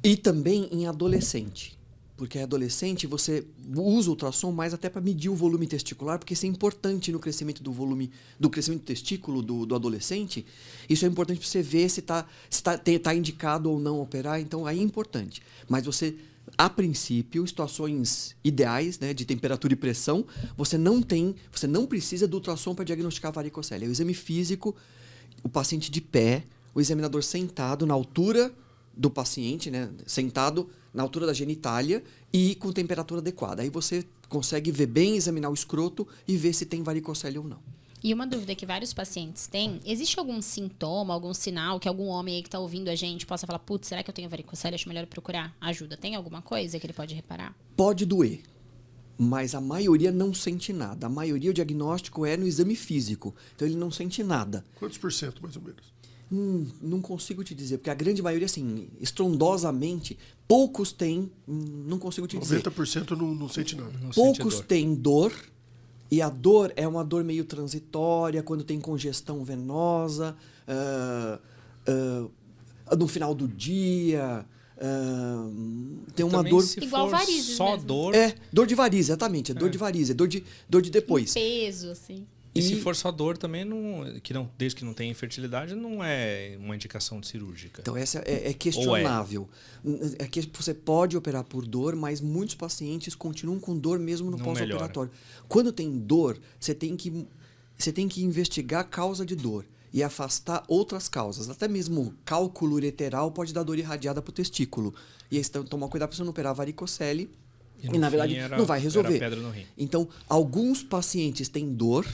E também em adolescente. Porque adolescente, você usa o ultrassom mais até para medir o volume testicular, porque isso é importante no crescimento do volume, do crescimento do testículo do adolescente. Isso é importante para você ver se tá indicado ou não operar, então aí é importante. Mas você, a princípio, em situações ideais, né, de temperatura e pressão, você não precisa do ultrassom para diagnosticar varicocele. É o exame físico, o paciente de pé, o examinador sentado na altura do paciente, né, sentado na altura da genitália e com temperatura adequada. Aí você consegue ver bem, examinar o escroto e ver se tem varicocele ou não. E uma dúvida que vários pacientes têm, existe algum sintoma, algum sinal que algum homem aí que está ouvindo a gente possa falar, putz, será que eu tenho varicocele? Acho melhor procurar ajuda. Tem alguma coisa que ele pode reparar? Pode doer, mas a maioria não sente nada. A maioria, o diagnóstico é no exame físico. Então, ele não sente nada. Quantos por cento, mais ou menos? Não consigo te dizer, porque a grande maioria, assim, estrondosamente, poucos têm, não consigo te dizer. 90% não sente nada. Poucos têm dor, e a dor é uma dor meio transitória, quando tem congestão venosa, no final do dia, tem uma Também, dor... se Igual for varizes só mesmo. dor. Dor de varize, exatamente, dor de varize, dor de depois. Peso, assim. E se for só dor também, desde que não tenha infertilidade, não é uma indicação cirúrgica. Então, essa é questionável. É que você pode operar por dor, mas muitos pacientes continuam com dor mesmo no Não pós-operatório. Quando tem dor, você tem que investigar a causa de dor e afastar outras causas. Até mesmo cálculo ureteral pode dar dor irradiada para o testículo. E aí, então, tomar cuidado para você não operar varicocele. E na verdade, não vai resolver. Pedra no rim. Então, alguns pacientes têm dor,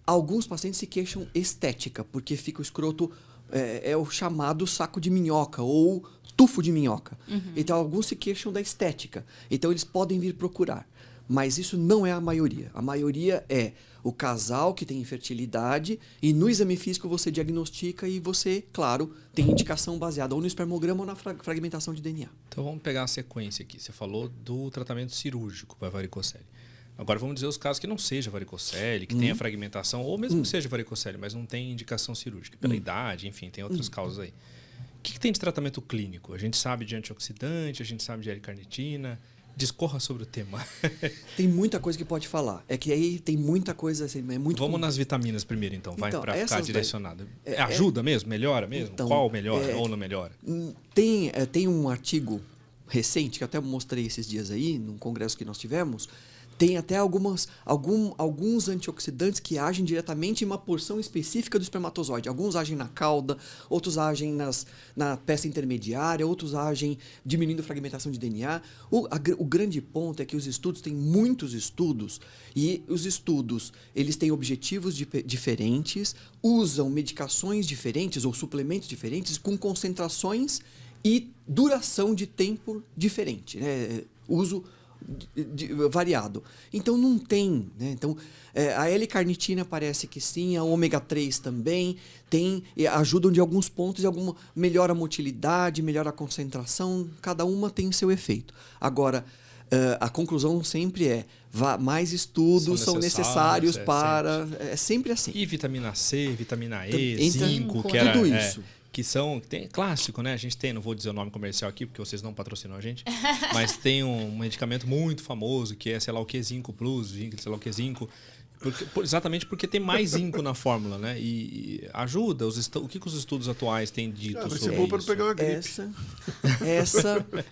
alguns pacientes se queixam estética, porque fica o escroto, é o chamado saco de minhoca ou tufo de minhoca. Então, alguns se queixam da estética. Então, eles podem vir procurar. Mas isso não é a maioria. A maioria é o casal que tem infertilidade e no exame físico você diagnostica e você, claro, tem indicação baseada ou no espermograma ou na fragmentação de DNA. Então vamos pegar a sequência aqui. Você falou do tratamento cirúrgico para varicocele. Agora vamos dizer os casos que não seja varicocele, que tenha fragmentação, ou mesmo que seja varicocele, mas não tem indicação cirúrgica. Pela idade, enfim, tem outras causas aí. O que tem de tratamento clínico? A gente sabe de antioxidante, a gente sabe de L-carnitina. Discorra sobre o tema. Tem muita coisa que pode falar. É que aí tem muita coisa... Assim, é muito Vamos nas vitaminas primeiro, então. Vai então, para ficar direcionado. Ajuda mesmo? Melhora mesmo? Então, Qual melhora ou não melhora? Tem um artigo recente, que eu até mostrei esses dias aí, num congresso que nós tivemos, tem até alguns antioxidantes que agem diretamente em uma porção específica do espermatozoide. Alguns agem na cauda, outros agem na peça intermediária, outros agem diminuindo a fragmentação de DNA. O grande ponto é que os estudos, tem muitos estudos, e os estudos eles têm objetivos diferentes, usam medicações diferentes ou suplementos diferentes com concentrações e duração de tempo diferente, né? Uso variado. Então não tem, né? Então a L-carnitina parece que sim, a ômega 3 também tem, ajudam de alguns pontos, melhora a motilidade, melhora a concentração, cada uma tem o seu efeito. Agora, a conclusão sempre é mais estudos são necessários para... É sempre assim. E vitamina C, vitamina E, zinco, que tudo isso. Que são... clássico, né? A gente tem, não vou dizer o nome comercial aqui, porque vocês não patrocinam a gente, mas tem um medicamento muito famoso, que é, sei lá o que, Zinco Plus, sei lá o que, Zinco, exatamente porque tem mais zinco na fórmula, né? E ajuda. O que os estudos atuais têm dito vai sobre ser bom isso? para não pegar uma gripe.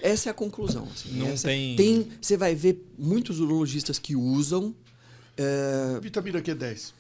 Essa é a conclusão. Assim. Não Você vai ver muitos urologistas que usam... Vitamina Q10.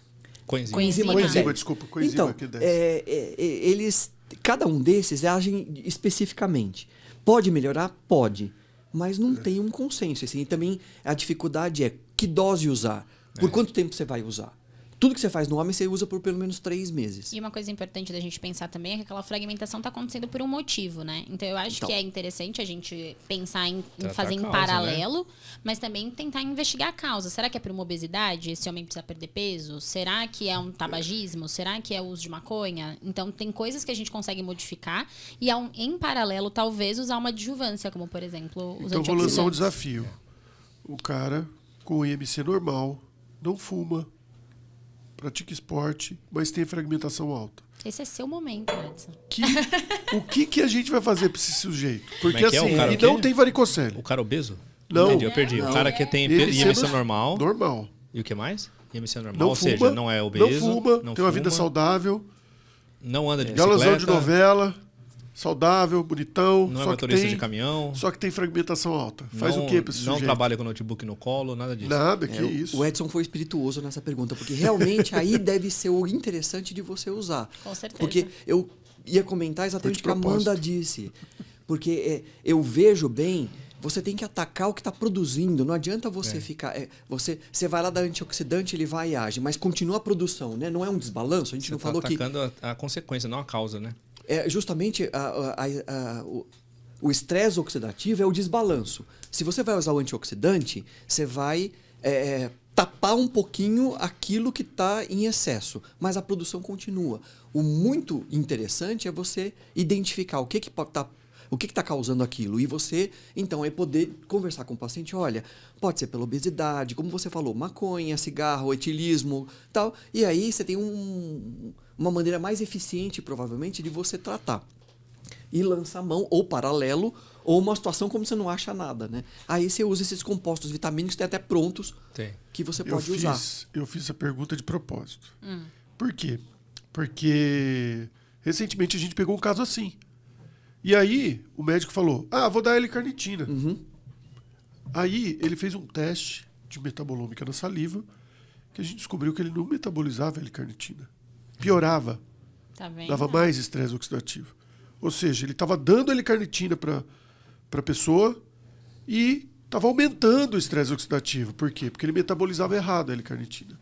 Coenzima. Desculpa. Coenzima Então, Q10. cada um desses agem especificamente. Pode melhorar? Pode. Mas não tem um consenso. Assim. E também a dificuldade é que dose usar. Por quanto tempo você vai usar? Tudo que você faz no homem, você usa por pelo menos 3 meses. E uma coisa importante da gente pensar também é que aquela fragmentação está acontecendo por um motivo, né? Então, eu acho que é interessante a gente pensar em fazer em paralelo, né? Mas também tentar investigar a causa. Será que é por uma obesidade? Esse homem precisa perder peso? Será que é um tabagismo? Será que é o uso de maconha? Então, tem coisas que a gente consegue modificar e, em paralelo, talvez usar uma adjuvância, como, por exemplo, os Então, vou lançar um antioxidantes. desafio. O cara com IMC normal, não fuma, pratica esporte, mas tem fragmentação alta. Esse é seu momento, Edson. O que a gente vai fazer para esse sujeito? Porque Como é que é? assim, O cara ele o quê? não tem varicocele. O cara obeso? Não. Entendi, eu perdi. Não. O cara que tem IMC IMC normal. Normal. E o que mais? IMC normal, Não ou fuma, seja, não é obeso. Não fuma, não tem uma fuma, vida saudável. Não anda de bicicleta. Galãzão de novela, saudável, bonitão. Não é só que motorista tem, de caminhão. Só que tem fragmentação alta. Faz não, o quê pra esse Não sujeito? trabalha com notebook no colo, nada disso. Nada, que isso. O Edson foi espirituoso nessa pergunta, porque realmente aí deve ser o interessante de você usar. Com certeza. Porque eu ia comentar exatamente o que a propósito. Amanda disse. Porque eu vejo bem, você tem que atacar o que está produzindo. Não adianta você ficar... você vai lá dar antioxidante, ele vai e age, mas continua a produção, né? Não é um desbalanço. A gente Você não está falou que... atacando a consequência, não a causa, né? Justamente o estresse oxidativo é o desbalanço. Se você vai usar o antioxidante, você vai tapar um pouquinho aquilo que está em excesso, mas a produção continua. O muito interessante é você identificar o que está causando aquilo. E você, então, poder conversar com o paciente. Olha, pode ser pela obesidade, como você falou, maconha, cigarro, etilismo, tal. E aí você tem uma maneira mais eficiente, provavelmente, de você tratar. E lançar mão, ou paralelo, ou uma situação como você não acha nada, né? Aí você usa esses compostos vitamínicos que tem até prontos Tem. que você pode usar. Eu fiz essa pergunta de propósito. Por quê? Porque recentemente a gente pegou um caso assim. E aí o médico falou, vou dar ele carnitina. Uhum. Aí ele fez um teste de metabolômica na saliva, que a gente descobriu que ele não metabolizava a L-carnitina. Piorava. Tá vendo? Dava mais estresse oxidativo. Ou seja, ele estava dando L-carnitina para a pessoa e estava aumentando o estresse oxidativo. Por quê? Porque ele metabolizava errado a L-carnitina.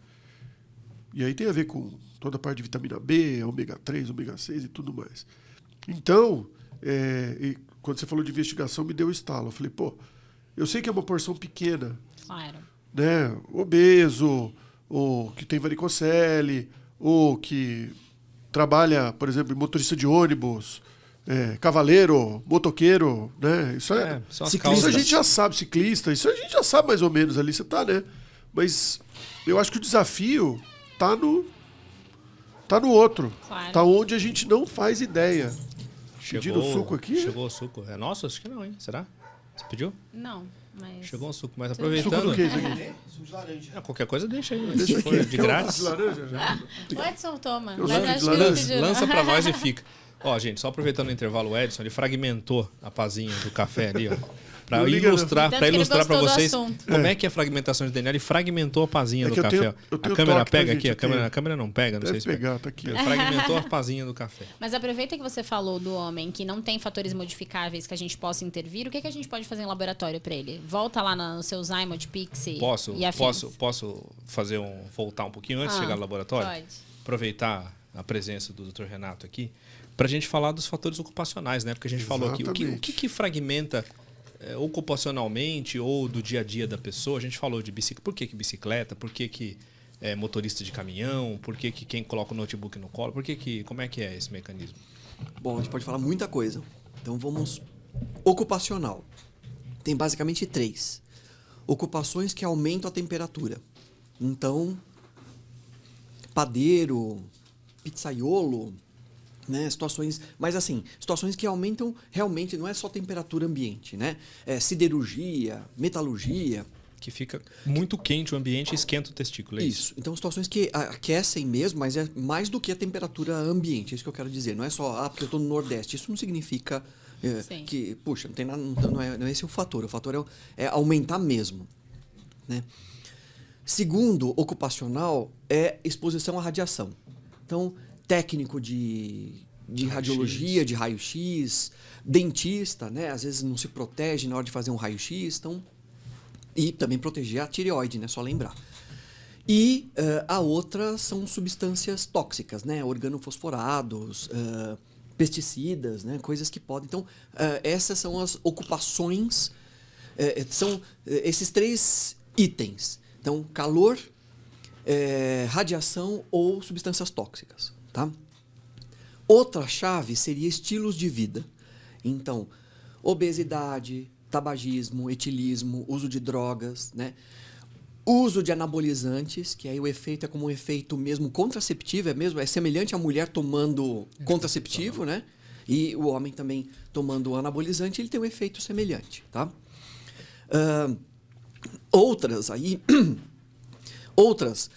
E aí tem a ver com toda a parte de vitamina B, ômega 3, ômega 6 e tudo mais. Então, e quando você falou de investigação, me deu estalo. Eu falei, eu sei que é uma porção pequena, Claro. né? Obeso, ou que tem varicocele, ou que trabalha, por exemplo, em motorista de ônibus, cavaleiro, motoqueiro, né? Isso são as isso causas. a gente já sabe, ciclista, isso a gente já sabe mais ou menos ali, você tá, né? Mas eu acho que o desafio tá no outro. Claro. Tá onde a gente não faz ideia. Pediram Chegou suco aqui? Chegou o suco. É nosso? Acho que não, hein? Será? Você pediu? Não, mas... Chegou um suco. Mas Suco aproveitando... do que isso aqui? Qualquer coisa deixa aí. Deixa Se for aqui. de grátis. De laranja já? O Edson toma. Eu Mas sou acho de que não laranja. pediu, não. Lança pra nós e fica. Ó, gente, só aproveitando o intervalo, o Edson, ele fragmentou a pazinha do café ali, ó. Pra Não liga, ilustrar, não. pra Tanto que ele ilustrar pra gostou do vocês assunto. como é que é a fragmentação de DNA. Ele fragmentou a pazinha É do que eu café. tenho- ó. eu tenho A câmera toque, tá, pega gente? aqui, Eu tenho. a câmera não pega, não Deve sei se pegar, tá aqui. Ele Ó. fragmentou a pazinha do café. Mas aproveita que você falou do homem que não tem fatores modificáveis que a gente possa intervir. O que a gente pode fazer em laboratório para ele? Volta lá no seu Zymote, Pixie e afins. Posso fazer voltar um pouquinho antes de chegar no laboratório? Pode. Aproveitar a presença do Dr. Renato aqui para a gente falar dos fatores ocupacionais, né? Porque a gente falou aqui o que fragmenta ocupacionalmente ou do dia a dia da pessoa. A gente falou de bicicleta. Por que bicicleta? Por que motorista de caminhão? Por que quem coloca o notebook no colo? Como é que é esse mecanismo? Bom, a gente pode falar muita coisa. Então vamos... Ocupacional. Tem basicamente 3. Ocupações que aumentam a temperatura. Então, padeiro, pizzaiolo, né? Situações... Mas assim, situações que aumentam realmente, não é só temperatura ambiente, né? Siderurgia, metalurgia... Que fica muito quente o ambiente e esquenta o testículo, é isso? Então, situações que aquecem mesmo, mas é mais do que a temperatura ambiente, é isso que eu quero dizer. Não é só, porque eu estou no Nordeste. Isso não significa que, puxa, não tem nada, não é esse o fator. O fator é aumentar mesmo, né? Segundo, ocupacional, é exposição à radiação. Então, técnico de radiologia, de raio-x, dentista, né? Às vezes não se protege na hora de fazer um raio-x, então... E também proteger a tireoide, né? Só lembrar. E a outra são substâncias tóxicas, né? Organofosforados, pesticidas, né? Coisas que podem... Então, essas são as ocupações, são esses 3 itens. Então, calor, radiação ou substâncias tóxicas, tá? Outra chave seria estilos de vida. Então, obesidade, tabagismo, etilismo, uso de drogas, né? Uso de anabolizantes, que aí o efeito é como um efeito mesmo contraceptivo, é semelhante à mulher tomando contraceptivo, né? E o homem também tomando anabolizante, ele tem um efeito semelhante, tá? Outras aí... Outras...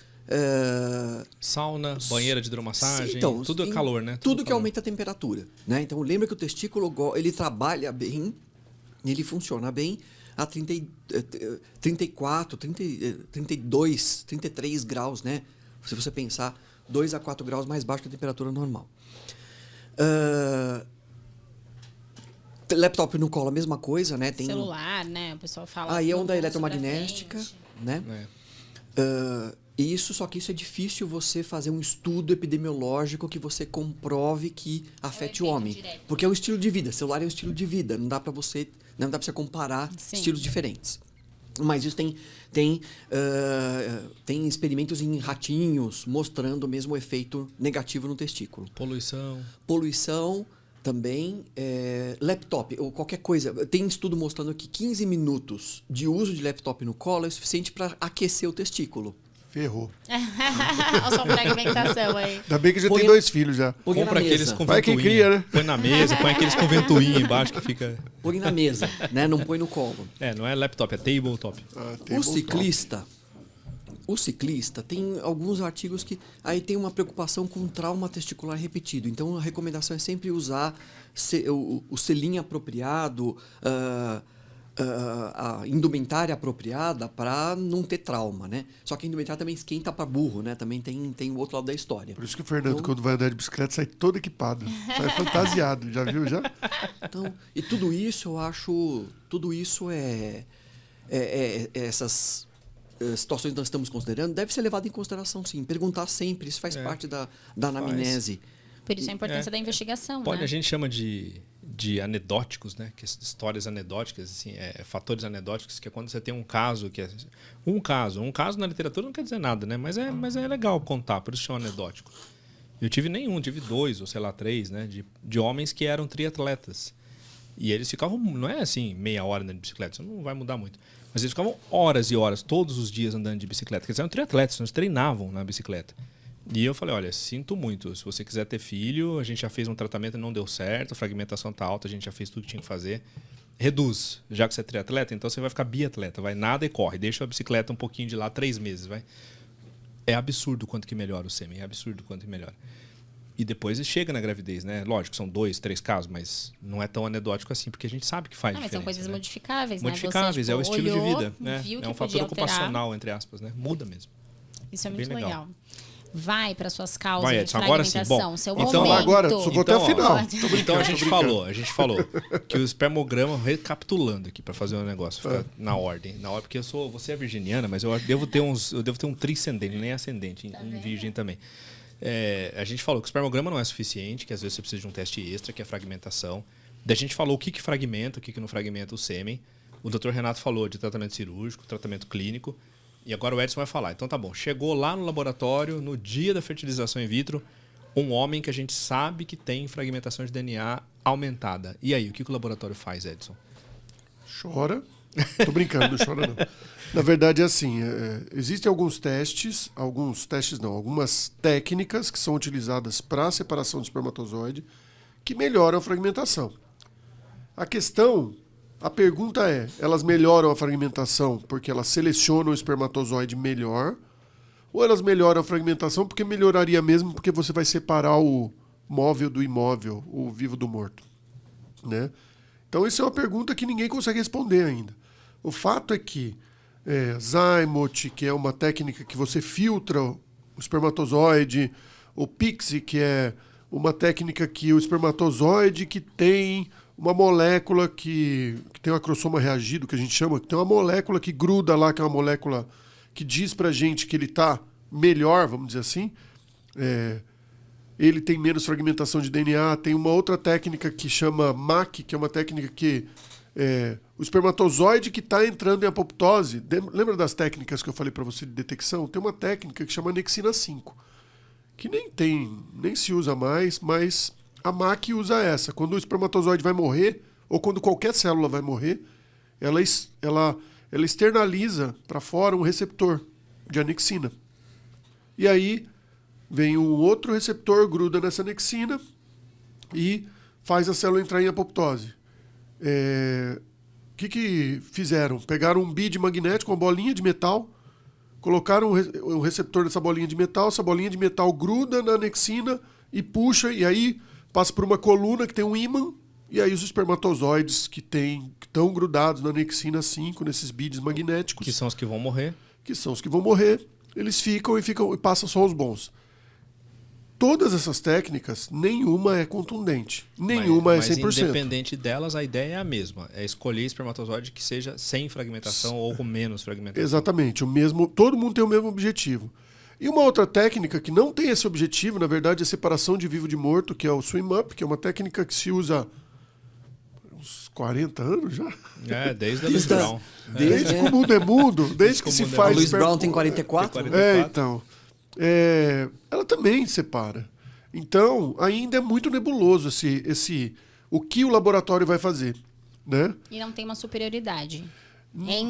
Sauna, banheira de hidromassagem, então, tudo é calor, né? Tudo que calor. aumenta a temperatura. Né? Então, lembra que o testículo ele trabalha bem, ele funciona bem a 34, 32, 33 graus, né? Se você pensar, 2 a 4 graus mais baixo que a temperatura normal. Laptop no colo, a mesma coisa, né? Tem celular, né? O pessoal fala... aí é onda pulso eletromagnética, né? Isso, só que isso é difícil você fazer um estudo epidemiológico que você comprove que afete o homem. direto. Porque é um estilo de vida. Celular é um estilo de vida. Não dá para você comparar estilos diferentes. Mas isso tem experimentos em ratinhos mostrando o mesmo efeito negativo no testículo. Poluição também, laptop ou qualquer coisa. Tem estudo mostrando que 15 minutos de uso de laptop no colo é suficiente para aquecer o testículo. Ferrou. Olha só a fragmentação aí. Ainda bem que já tem 2 filhos já. Compra aqueles com Vai quem ventoinha. cria, né? Põe na mesa, põe aqueles com ventoinha embaixo que fica... Põe na mesa, né? Não põe no colo. Não é laptop, é tabletop. O ciclista tem alguns artigos que aí tem uma preocupação com trauma testicular repetido. Então, a recomendação é sempre usar o selim apropriado, a indumentária apropriada para não ter trauma, né? Só que a indumentária também esquenta para burro, né? Também tem o outro lado da história. Por isso que o Fernando, quando vai andar de bicicleta, sai todo equipado. Sai fantasiado. Já viu, já? Então, e tudo isso, eu acho... Tudo isso essas... situações que nós estamos considerando, deve ser levado em consideração, sim. Perguntar sempre, isso faz parte da anamnese. Por isso a importância da investigação, A né? gente chama de anedóticos, né? Que histórias anedóticas, assim, fatores anedóticos, que é quando você tem um caso que é um caso na literatura não quer dizer nada, né? Mas é legal contar, por isso chama anedótico. Eu tive 2 ou sei lá 3, né? De homens que eram triatletas. E eles ficavam, não é assim, meia hora andando de bicicleta, isso não vai mudar muito. Mas eles ficavam horas e horas, todos os dias andando de bicicleta. Porque eles eram triatletas, eles treinavam na bicicleta. E eu falei, olha, sinto muito, se você quiser ter filho, a gente já fez um tratamento e não deu certo, a fragmentação está alta, a gente já fez tudo que tinha que fazer. Reduz, já que você é triatleta, então você vai ficar biatleta, vai nada e corre, deixa a bicicleta um pouquinho de lá 3 meses, vai. É absurdo quanto que melhora o sêmen, é absurdo quanto que melhora. E depois chega na gravidez, né? Lógico, são 2, 3 casos, mas não é tão anedótico assim, porque a gente sabe que faz diferença. Mas são coisas né? modificáveis, né? Modificáveis, Você, é o estilo olhou, de vida. Né? É um fator ocupacional, entre aspas, né? Muda mesmo. Isso é muito legal. legal. Vai para suas causas de Edson, agora sim. fragmentação, Bom, seu então momento. agora, só até o final. Então a gente falou que o espermograma, recapitulando aqui para fazer um negócio, ficar na ordem, porque você é virginiana, mas eu devo ter um triscendente, nem ascendente em virgem também. A gente falou que o espermograma não é suficiente, que às vezes você precisa de um teste extra, que é a fragmentação. Daí a gente falou o que fragmenta, o que não fragmenta o sêmen. O Dr. Renato falou de tratamento cirúrgico, tratamento clínico. E agora o Edson vai falar. Então tá bom, chegou lá no laboratório, no dia da fertilização in vitro, um homem que a gente sabe que tem fragmentação de DNA aumentada. E aí, o que o laboratório faz, Edson? Chora. Tô brincando, não chora não. Na verdade é assim, existem algumas técnicas que são utilizadas para a separação do espermatozoide que melhoram a fragmentação. A pergunta é, elas melhoram a fragmentação porque elas selecionam o espermatozoide melhor, ou elas melhoram a fragmentação porque melhoraria mesmo porque você vai separar o móvel do imóvel, o vivo do morto, né? Então, isso é uma pergunta que ninguém consegue responder ainda. O fato é que Zymote, que é uma técnica que você filtra o espermatozoide, o Pixie, que é uma técnica que o espermatozoide que tem uma molécula que tem um acrossoma reagido, que a gente chama, que tem uma molécula que gruda lá, que é uma molécula que diz pra gente que ele está melhor, vamos dizer assim, ele tem menos fragmentação de DNA. Tem uma outra técnica que chama MAC, que é uma técnica que o espermatozoide que está entrando em apoptose, lembra das técnicas que eu falei para você de detecção? Tem uma técnica que chama Nexina 5, que nem se usa mais, mas a MAC usa essa. Quando o espermatozoide vai morrer, ou quando qualquer célula vai morrer, ela externaliza para fora um receptor de anexina. E aí vem um outro receptor, gruda nessa anexina e faz a célula entrar em apoptose. que fizeram? Pegaram um bid magnético, uma bolinha de metal, colocaram o receptor dessa bolinha de metal, essa bolinha de metal gruda na anexina e puxa, e aí passa por uma coluna que tem um ímã, e aí os espermatozoides que estão grudados na anexina 5, nesses bids magnéticos, Que são os que vão morrer. eles ficam e passam só os bons. Todas essas técnicas, nenhuma é contundente. Nenhuma mas é 100%. Independente delas, a ideia é a mesma. É escolher espermatozoide que seja sem fragmentação ou com menos fragmentação. Exatamente. Todo mundo tem o mesmo objetivo. E uma outra técnica que não tem esse objetivo, na verdade, é a separação de vivo de morto, que é o swim-up, que é uma técnica que se usa há uns 40 anos já. Desde a Luiz Brown. Desde que o mundo é mundo, desde que se faz... Luiz Brown tem 44? Então... ela também separa. Então, ainda é muito nebuloso o que o laboratório vai fazer, né? E não tem uma superioridade.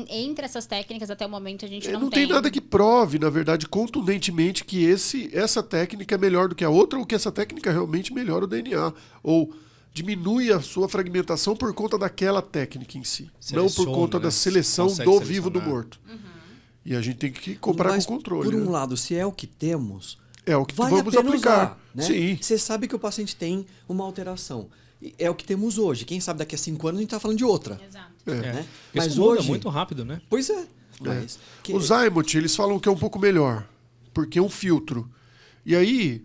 Entre essas técnicas, até o momento, a gente não tem nada que prove, na verdade, contundentemente que essa técnica é melhor do que a outra, ou que essa técnica realmente melhora o DNA, ou diminui a sua fragmentação por conta daquela técnica em si, não por conta da seleção do vivo do morto. E a gente tem que comparar com o controle. Por um lado, se é o que temos, é o que vale vamos a pena aplicar. Usar, né? Sim. Você sabe que o paciente tem uma alteração. É o que temos hoje. Quem sabe daqui a 5 anos a gente está falando de outra. Exato. Né? Mas Mas muda hoje... muito rápido, né? Pois é. Mas O Zymot, eles falam que é um pouco melhor, porque é um filtro. E aí,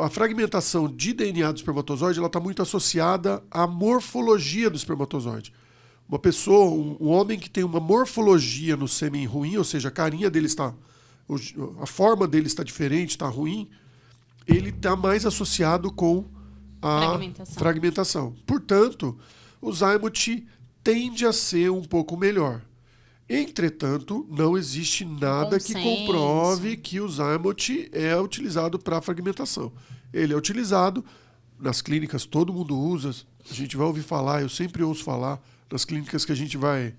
a fragmentação de DNA do espermatozoide está muito associada à morfologia do espermatozoide. Uma pessoa, um homem que tem uma morfologia no sêmen ruim, ou seja, a carinha dele está... a forma dele está diferente, está ruim, ele está mais associado com a fragmentação. Portanto, o Zymot tende a ser um pouco melhor. Entretanto, não existe nada que comprove que o Zymot é utilizado para fragmentação. Ele é utilizado nas clínicas, todo mundo usa, a gente vai ouvir falar, eu sempre ouço falar, nas clínicas que a gente vai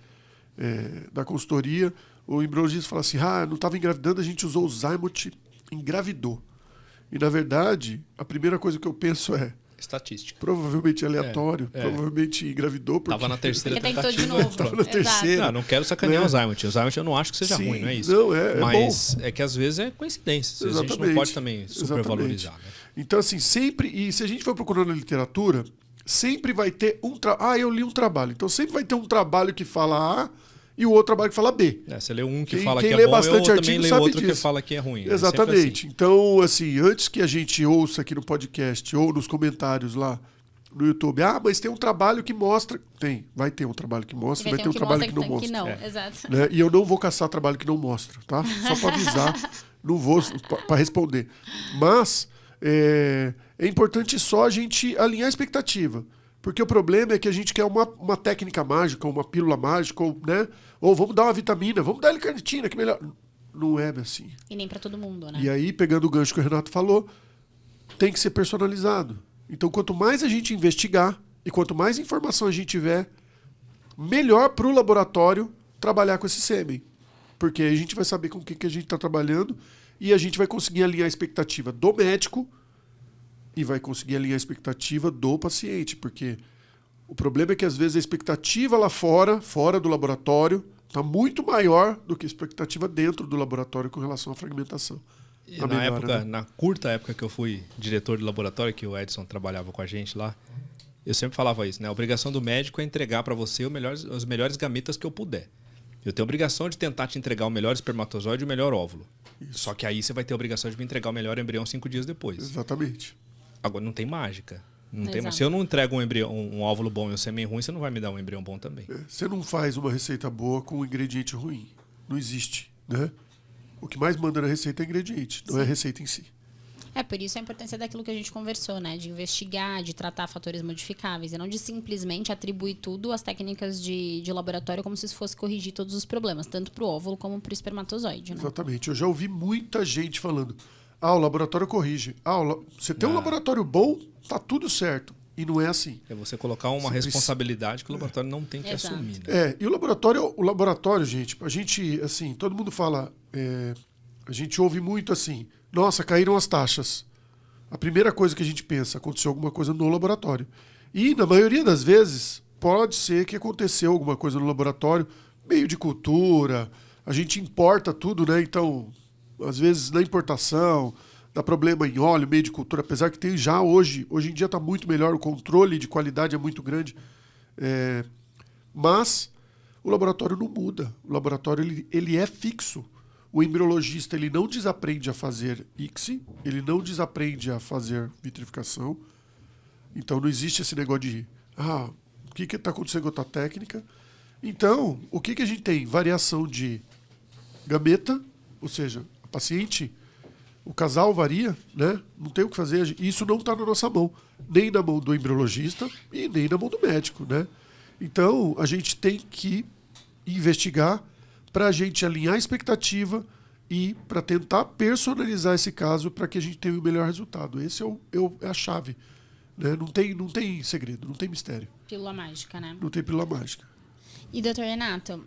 dar consultoria, o embriologista fala assim, não estava engravidando, a gente usou o Zymot, engravidou. E, na verdade, a primeira coisa que eu penso é... Estatística. Provavelmente aleatório, provavelmente engravidou. Estava na terceira tentativa. Tentou de novo. Estava na terceira. Não quero sacanear o Zymot. O Zymot eu não acho que seja ruim, não é isso. Não, Mas bom. É que às vezes é coincidência. Exatamente. A gente não pode também supervalorizar. Né? Então, assim, sempre... E se a gente for procurando na literatura, sempre vai ter um trabalho... eu li um trabalho. Então, sempre vai ter um trabalho que fala A e o outro trabalho que fala B. Você lê um que fala que quem é lê bom, bastante eu artigo também leio sabe outro disso. que fala que é ruim. Exatamente. Assim. Então, assim, antes que a gente ouça aqui no podcast ou nos comentários lá no YouTube, mas tem um trabalho que mostra... Vai ter um trabalho que mostra, vai ter um trabalho que não mostra. Que não. Exato. Né? E eu não vou caçar trabalho que não mostra, tá? Só para avisar, não vou para responder. Mas é importante só a gente alinhar a expectativa. Porque o problema é que a gente quer uma técnica mágica, uma pílula mágica, ou vamos dar uma vitamina, vamos dar L-carnitina, que melhor. Não é assim. E nem para todo mundo, né? E aí, pegando o gancho que o Renato falou, tem que ser personalizado. Então, quanto mais a gente investigar e quanto mais informação a gente tiver, melhor para o laboratório trabalhar com esse sêmen. Porque aí a gente vai saber com o que a gente está trabalhando e a gente vai conseguir alinhar a expectativa do médico e vai conseguir alinhar a expectativa do paciente. Porque o problema é que, às vezes, a expectativa lá fora do laboratório, está muito maior do que a expectativa dentro do laboratório com relação à fragmentação. Na curta época que eu fui diretor de laboratório, que o Edson trabalhava com a gente lá, eu sempre falava isso, né? A obrigação do médico é entregar para você os melhores gametas que eu puder. Eu tenho a obrigação de tentar te entregar o melhor espermatozoide e o melhor óvulo. Isso. Só que aí você vai ter a obrigação de me entregar o melhor embrião 5 dias depois. Exatamente. Agora, não tem mágica. Se eu não entrego um óvulo bom e um sêmen ruim, você não vai me dar um embrião bom também. Você não faz uma receita boa com um ingrediente ruim. Não existe, né? O que mais manda na receita é ingrediente, não é a receita em si. Por isso a importância daquilo que a gente conversou, né? De investigar, de tratar fatores modificáveis e não de simplesmente atribuir tudo às técnicas de laboratório como se fosse corrigir todos os problemas, tanto para o óvulo como para o espermatozoide, né? Exatamente. Eu já ouvi muita gente falando, o laboratório corrige. Você tem um laboratório bom, tá tudo certo. E não é assim. É você colocar uma responsabilidade que o laboratório não tem que assumir. Né? E o laboratório, gente, a gente, assim, todo mundo fala, a gente ouve muito assim, nossa, caíram as taxas. A primeira coisa que a gente pensa, aconteceu alguma coisa no laboratório. E, na maioria das vezes, pode ser que aconteceu alguma coisa no laboratório, meio de cultura, a gente importa tudo, né? Então, às vezes na importação, dá problema em óleo, meio de cultura, apesar que tem já hoje em dia está muito melhor, o controle de qualidade é muito grande. Mas o laboratório não muda, o laboratório ele é fixo. O embriologista ele não desaprende a fazer ICSI, ele não desaprende a fazer vitrificação. Então não existe esse negócio de o que está acontecendo com a tua técnica. Então, o que a gente tem? Variação de gameta, ou seja, a paciente, o casal varia, né? Não tem o que fazer. Isso não está na nossa mão, nem na mão do embriologista e nem na mão do médico, né? Então, a gente tem que investigar para a gente alinhar a expectativa e para tentar personalizar esse caso para que a gente tenha o melhor resultado. Esse é a chave. Né? Não tem segredo, não tem mistério. Pílula mágica, né? Não tem pílula mágica. E, doutor Renato,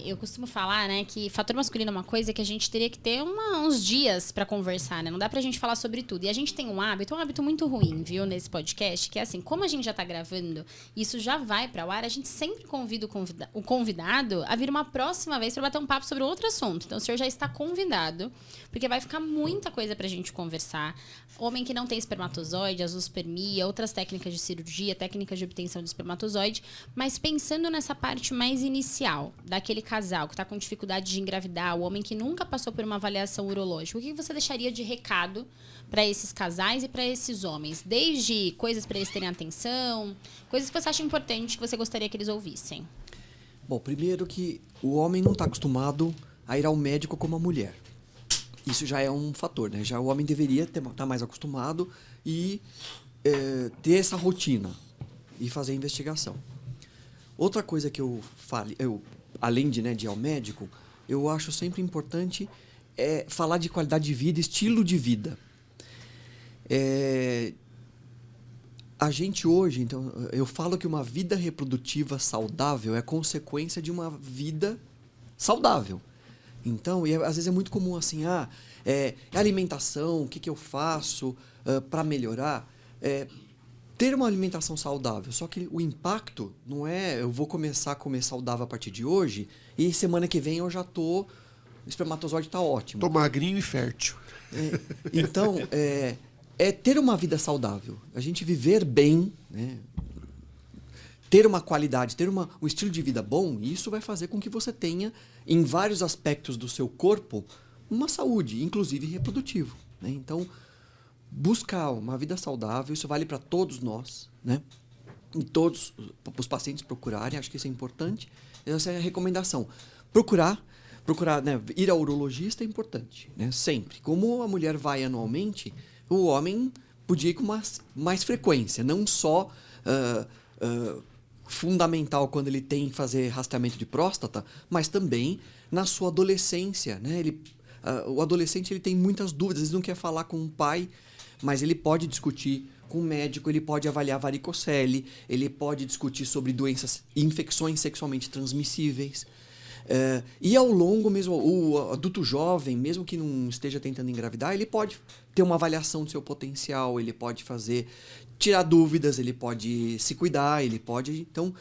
eu costumo falar, né, que fator masculino é uma coisa que a gente teria que ter uns dias para conversar, né? Não dá pra gente falar sobre tudo. E a gente tem um hábito muito ruim, viu, nesse podcast, que é assim, como a gente já tá gravando, isso já vai para o ar, a gente sempre convida o convidado a vir uma próxima vez para bater um papo sobre outro assunto. Então, o senhor já está convidado, porque vai ficar muita coisa pra gente conversar. Homem que não tem espermatozoide, azoospermia, outras técnicas de cirurgia, técnicas de obtenção de espermatozoide, mas pensando nessa parte mais inicial, daquele casal que está com dificuldade de engravidar, o homem que nunca passou por uma avaliação urológica, o que você deixaria de recado para esses casais e para esses homens? Desde coisas para eles terem atenção, coisas que você acha importante, que você gostaria que eles ouvissem. Bom, primeiro que o homem não está acostumado a ir ao médico como a mulher. Isso já é um fator, né? Já o homem deveria estar mais acostumado e ter essa rotina e fazer a investigação. Outra coisa que além de ir ao médico, eu acho sempre importante falar de qualidade de vida, estilo de vida. A gente hoje, então, eu falo que uma vida reprodutiva saudável é consequência de uma vida saudável. Então, às vezes é muito comum assim, alimentação, o que eu faço para melhorar? Ter uma alimentação saudável, só que o impacto não é eu vou começar a comer saudável a partir de hoje e semana que vem eu já o espermatozoide está ótimo. Tô magrinho e fértil. Então, ter uma vida saudável, a gente viver bem, né? Ter uma qualidade, ter um estilo de vida bom, isso vai fazer com que você tenha, em vários aspectos do seu corpo, uma saúde, inclusive reprodutiva. Né? Então, buscar uma vida saudável, isso vale para todos nós, né? E todos os pacientes procurarem, acho que isso é importante. Essa é a recomendação. Procurar, né? Ir ao urologista é importante, né? Sempre. Como a mulher vai anualmente, o homem podia ir com mais frequência, não só fundamental quando ele tem que fazer rastreamento de próstata, mas também na sua adolescência, né? O adolescente ele tem muitas dúvidas, ele não quer falar com o pai, mas ele pode discutir com o médico, ele pode avaliar varicocele, ele pode discutir sobre infecções sexualmente transmissíveis. E ao longo mesmo, o adulto jovem, mesmo que não esteja tentando engravidar, ele pode ter uma avaliação do seu potencial, ele pode tirar dúvidas, ele pode se cuidar, ele pode... Então,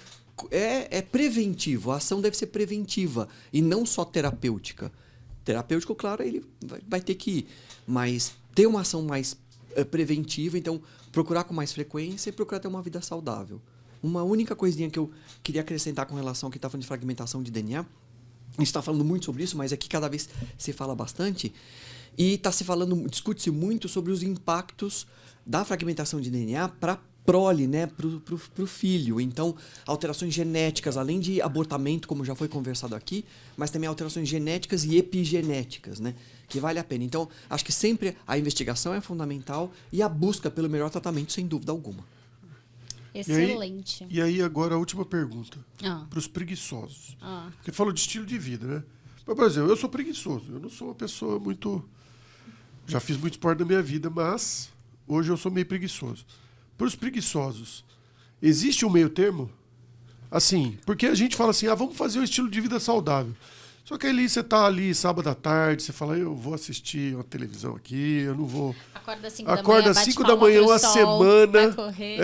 é preventivo, a ação deve ser preventiva e não só terapêutica. Terapêutico, claro, ele vai ter que ir, mas ter uma ação mais preventiva, então procurar com mais frequência e procurar ter uma vida saudável. Uma única coisinha que eu queria acrescentar com relação ao que está falando de fragmentação de DNA, a gente está falando muito sobre isso, mas aqui cada vez se fala bastante, e discute-se muito sobre os impactos da fragmentação de DNA para prole, né, pro filho. Então, alterações genéticas, além de abortamento, como já foi conversado aqui, mas também alterações genéticas e epigenéticas, né, que vale a pena. Então, acho que sempre a investigação é fundamental e a busca pelo melhor tratamento, sem dúvida alguma. Excelente. E aí agora a última pergunta. Para os preguiçosos. Porque falou de estilo de vida, né? Mas, por exemplo, eu sou preguiçoso. Eu não sou uma pessoa muito... Já fiz muito esporte na minha vida, mas hoje eu sou meio preguiçoso. Para os preguiçosos, existe um meio termo? Assim, porque a gente fala assim, vamos fazer um estilo de vida saudável. Só que ali você tá ali sábado à tarde, você fala, eu vou assistir uma televisão aqui, eu não vou... Acorda às 5 da manhã uma semana. Vai correr.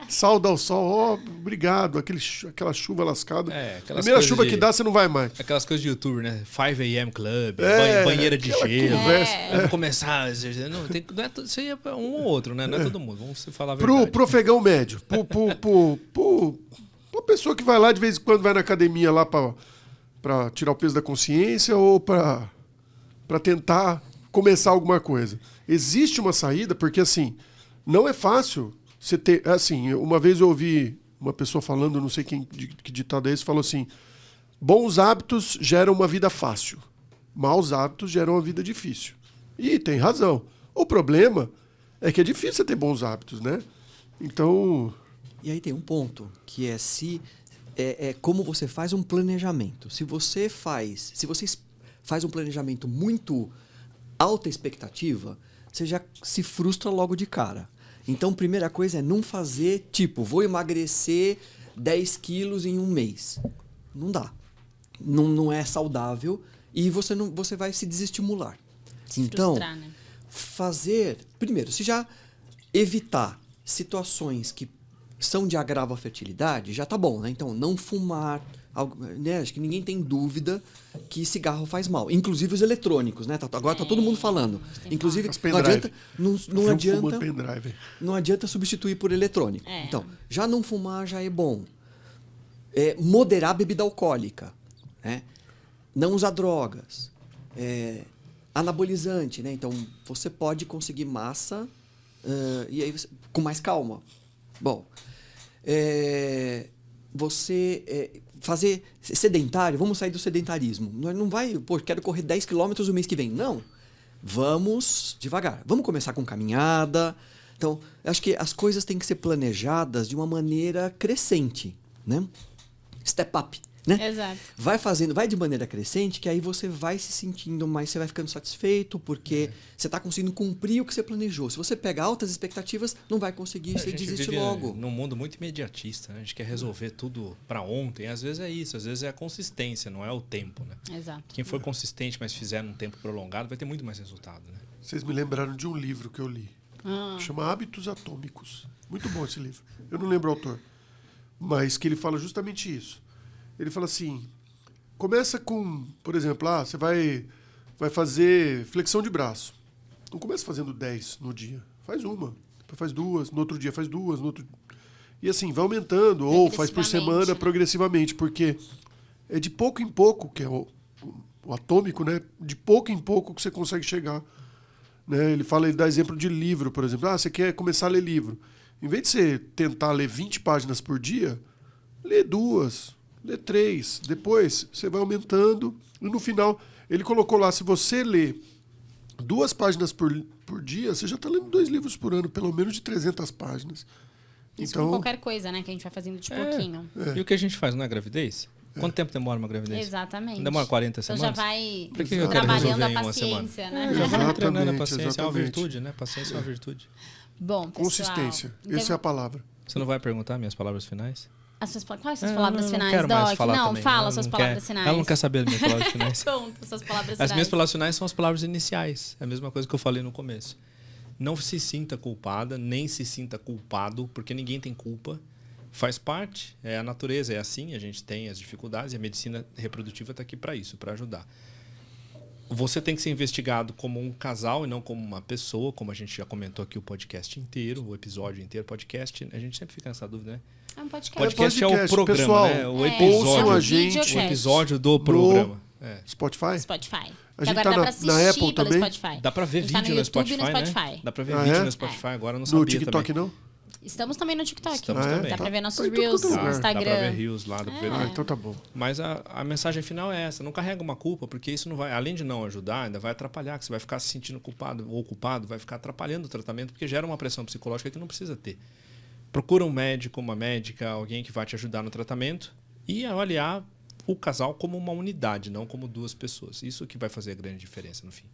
Salda ao sol, obrigado, aquela chuva lascada. Primeira chuva que dá, você não vai mais. Aquelas coisas de youtuber, né? 5 AM Club, banheira de gelo. Vamos começar. Não é isso aí é um ou outro, né? Não é todo mundo. Vamos falar a verdade. Pro ofegão médio. Pra pessoa que vai lá de vez em quando, vai na academia lá pra tirar o peso da consciência ou pra tentar começar alguma coisa. Existe uma saída, porque assim, não é fácil você ter... Assim, uma vez eu ouvi uma pessoa falando, não sei que ditado é esse, falou assim, bons hábitos geram uma vida fácil, maus hábitos geram uma vida difícil. E tem razão. O problema é que é difícil você ter bons hábitos, né? Então... E aí tem um ponto, que é como você faz um planejamento. Se você faz um planejamento muito alta expectativa, você já se frustra logo de cara. Então, primeira coisa é não fazer, vou emagrecer 10 quilos em um mês. Não dá. Não é saudável e você vai se desestimular. Então, frustrar, né? Primeiro, se já evitar situações que são de agravo à fertilidade, já tá bom, né? Então, não fumar, né? Acho que ninguém tem dúvida que cigarro faz mal. Inclusive os eletrônicos, né? Agora tá todo mundo falando. Inclusive, não adianta substituir por eletrônico. Então, já não fumar já é bom. Moderar a bebida alcoólica, né? Não usar drogas. Anabolizante, né? Então, você pode conseguir massa e aí com mais calma. Bom, fazer sedentário, vamos sair do sedentarismo. Não vai, quero correr 10 quilômetros o mês que vem. Não. Vamos devagar. Vamos começar com caminhada. Então, acho que as coisas têm que ser planejadas de uma maneira crescente, né? Step up, né? Exato. Vai de maneira crescente, que aí você vai se sentindo mais, você vai ficando satisfeito, porque você está conseguindo cumprir o que você planejou. Se você pega altas expectativas, não vai conseguir, você desiste logo. Num mundo muito imediatista, né? A gente quer resolver tudo para ontem. Às vezes é isso, às vezes é a consistência, não é o tempo, né? Exato. Quem for consistente, mas fizer num tempo prolongado, vai ter muito mais resultado, né? Vocês me lembraram de um livro que eu li. Chama Hábitos Atômicos. Muito bom esse livro. Eu não lembro o autor. Mas que ele fala justamente isso. Ele fala assim, começa com, por exemplo, você vai fazer flexão de braço. Não começa fazendo 10 no dia. Faz uma, depois faz 2, no outro dia faz 2, no outro... E assim, vai aumentando, ou faz por semana, progressivamente, porque é de pouco em pouco, que é o atômico, né? De pouco em pouco que você consegue chegar. Né? Ele dá exemplo de livro, por exemplo. Você quer começar a ler livro. Em vez de você tentar ler 20 páginas por dia, lê 2, lê 3. Depois você vai aumentando. E no final, ele colocou lá, se você lê 2 páginas por dia, você já está lendo 2 livros por ano, pelo menos de 300 páginas. Isso com qualquer coisa, né? Que a gente vai fazendo de pouquinho. E o que a gente faz, não é gravidez? Quanto tempo demora uma gravidez? Exatamente. Demora 40 semanas? Então já vai Por que eu trabalhando a paciência, né? Já treinando a paciência. É uma virtude, né? Paciência é uma virtude. Bom, pessoal, consistência. então... Essa é a palavra. Você não vai perguntar minhas palavras finais? Quais as palavras finais, quero Doc? Mais falar não, também. fala suas palavras finais. Ela não quer saber as minhas palavras finais. Conta suas palavras finais. As minhas palavras finais são as palavras iniciais. É a mesma coisa que eu falei no começo. Não se sinta culpada, nem se sinta culpado, porque ninguém tem culpa. Faz parte, a natureza é assim, a gente tem as dificuldades e a medicina reprodutiva está aqui para isso, para ajudar. Você tem que ser investigado como um casal e não como uma pessoa, como a gente já comentou aqui o podcast inteiro, o episódio inteiro, podcast. A gente sempre fica nessa dúvida, né? É um podcast. Podcast é o programa, pessoal, né? O episódio, o episódio do programa. Spotify? Spotify. A gente agora tá dá pra assistir na Apple também? Spotify. Dá pra ver vídeo no Spotify, né? Dá pra ver vídeo no Spotify, agora não sabia No TikTok também. não? Estamos também no TikTok. Estamos também. Dá pra ver nossos Tá em todo Reels no lugar. Instagram. Dá pra ver Reels lá, dá pra ver então tá bom. Mas a mensagem final é essa. Não carrega uma culpa, porque isso não vai, além de não ajudar, ainda vai atrapalhar, que você vai ficar se sentindo culpado ou culpado, vai ficar atrapalhando o tratamento, porque gera uma pressão psicológica que não precisa ter. Procura um médico, uma médica, alguém que vai te ajudar no tratamento e avaliar o casal como uma unidade, não como 2 pessoas. Isso que vai fazer a grande diferença no fim.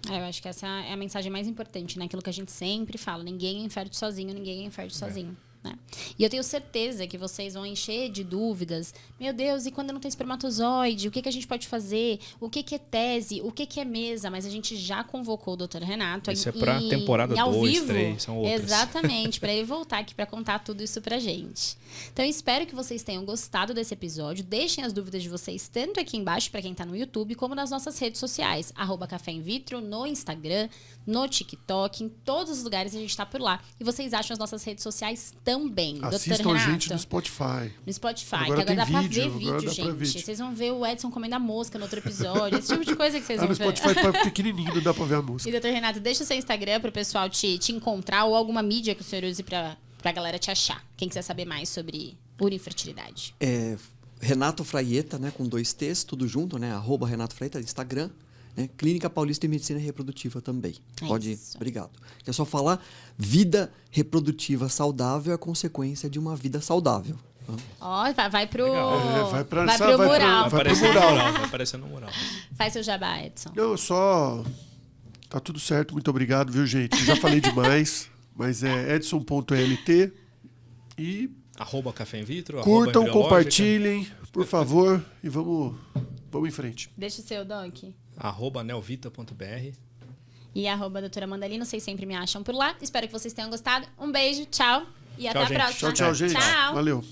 Eu acho que essa é a mensagem mais importante, né? Aquilo que a gente sempre fala. Ninguém é infértil sozinho, ninguém é infértil sozinho. né? E eu tenho certeza que vocês vão encher de dúvidas. Meu Deus, e quando não tem espermatozoide? O que a gente pode fazer? O que é tese? O que é mesa? Mas a gente já convocou o Dr. Renato. Isso é pra temporada 2, 3, são outras. Exatamente, para ele voltar aqui para contar tudo isso pra gente. Então, eu espero que vocês tenham gostado desse episódio. Deixem as dúvidas de vocês tanto aqui embaixo, para quem tá no YouTube, como nas nossas redes sociais. @Café in Vitro, no Instagram, no TikTok, em todos os lugares a gente tá por lá. E vocês acham as nossas redes sociais também. Assistam Dr. a Renato, gente no Spotify. no Spotify, Agora que agora tem dá pra vídeo, ver agora vídeo, dá pra gente. vídeo. Vocês vão ver o Edson comendo a mosca no outro episódio. Esse tipo de coisa que vocês vão No ver. Spotify tá pequenininho, não dá pra ver a música. E, Dr. Renato, deixa o seu Instagram pro pessoal te encontrar ou alguma mídia que o senhor use pra galera te achar. Quem quiser saber mais sobre uroinfertilidade. Renato Fraieta, né, com 2 T's, tudo junto, né? @Renato Fraieta, Instagram. Né? Clínica Paulista de Medicina Reprodutiva também. Pode. Isso. Obrigado. É só falar: vida reprodutiva saudável é consequência de uma vida saudável. Ó, vai pro. vai pra- vai vai pro pra- mural. vai Vai aparecer no mural. mural. Vai aparecer no mural. Faz seu jabá, Edson. Não, só... Tá tudo certo, muito obrigado, viu, gente? Já falei demais, mas é edson.lt. E @Café in Vitro. curtam, @Embriológica, compartilhem, por favor, e vamos em frente. Deixa o seu, Doc. @nelvita.br. E @doutora Mandalino, vocês sempre me acham por lá. Espero que vocês tenham gostado. Um beijo, tchau. E até a gente. próxima. Tchau, gente. Tchau. Valeu.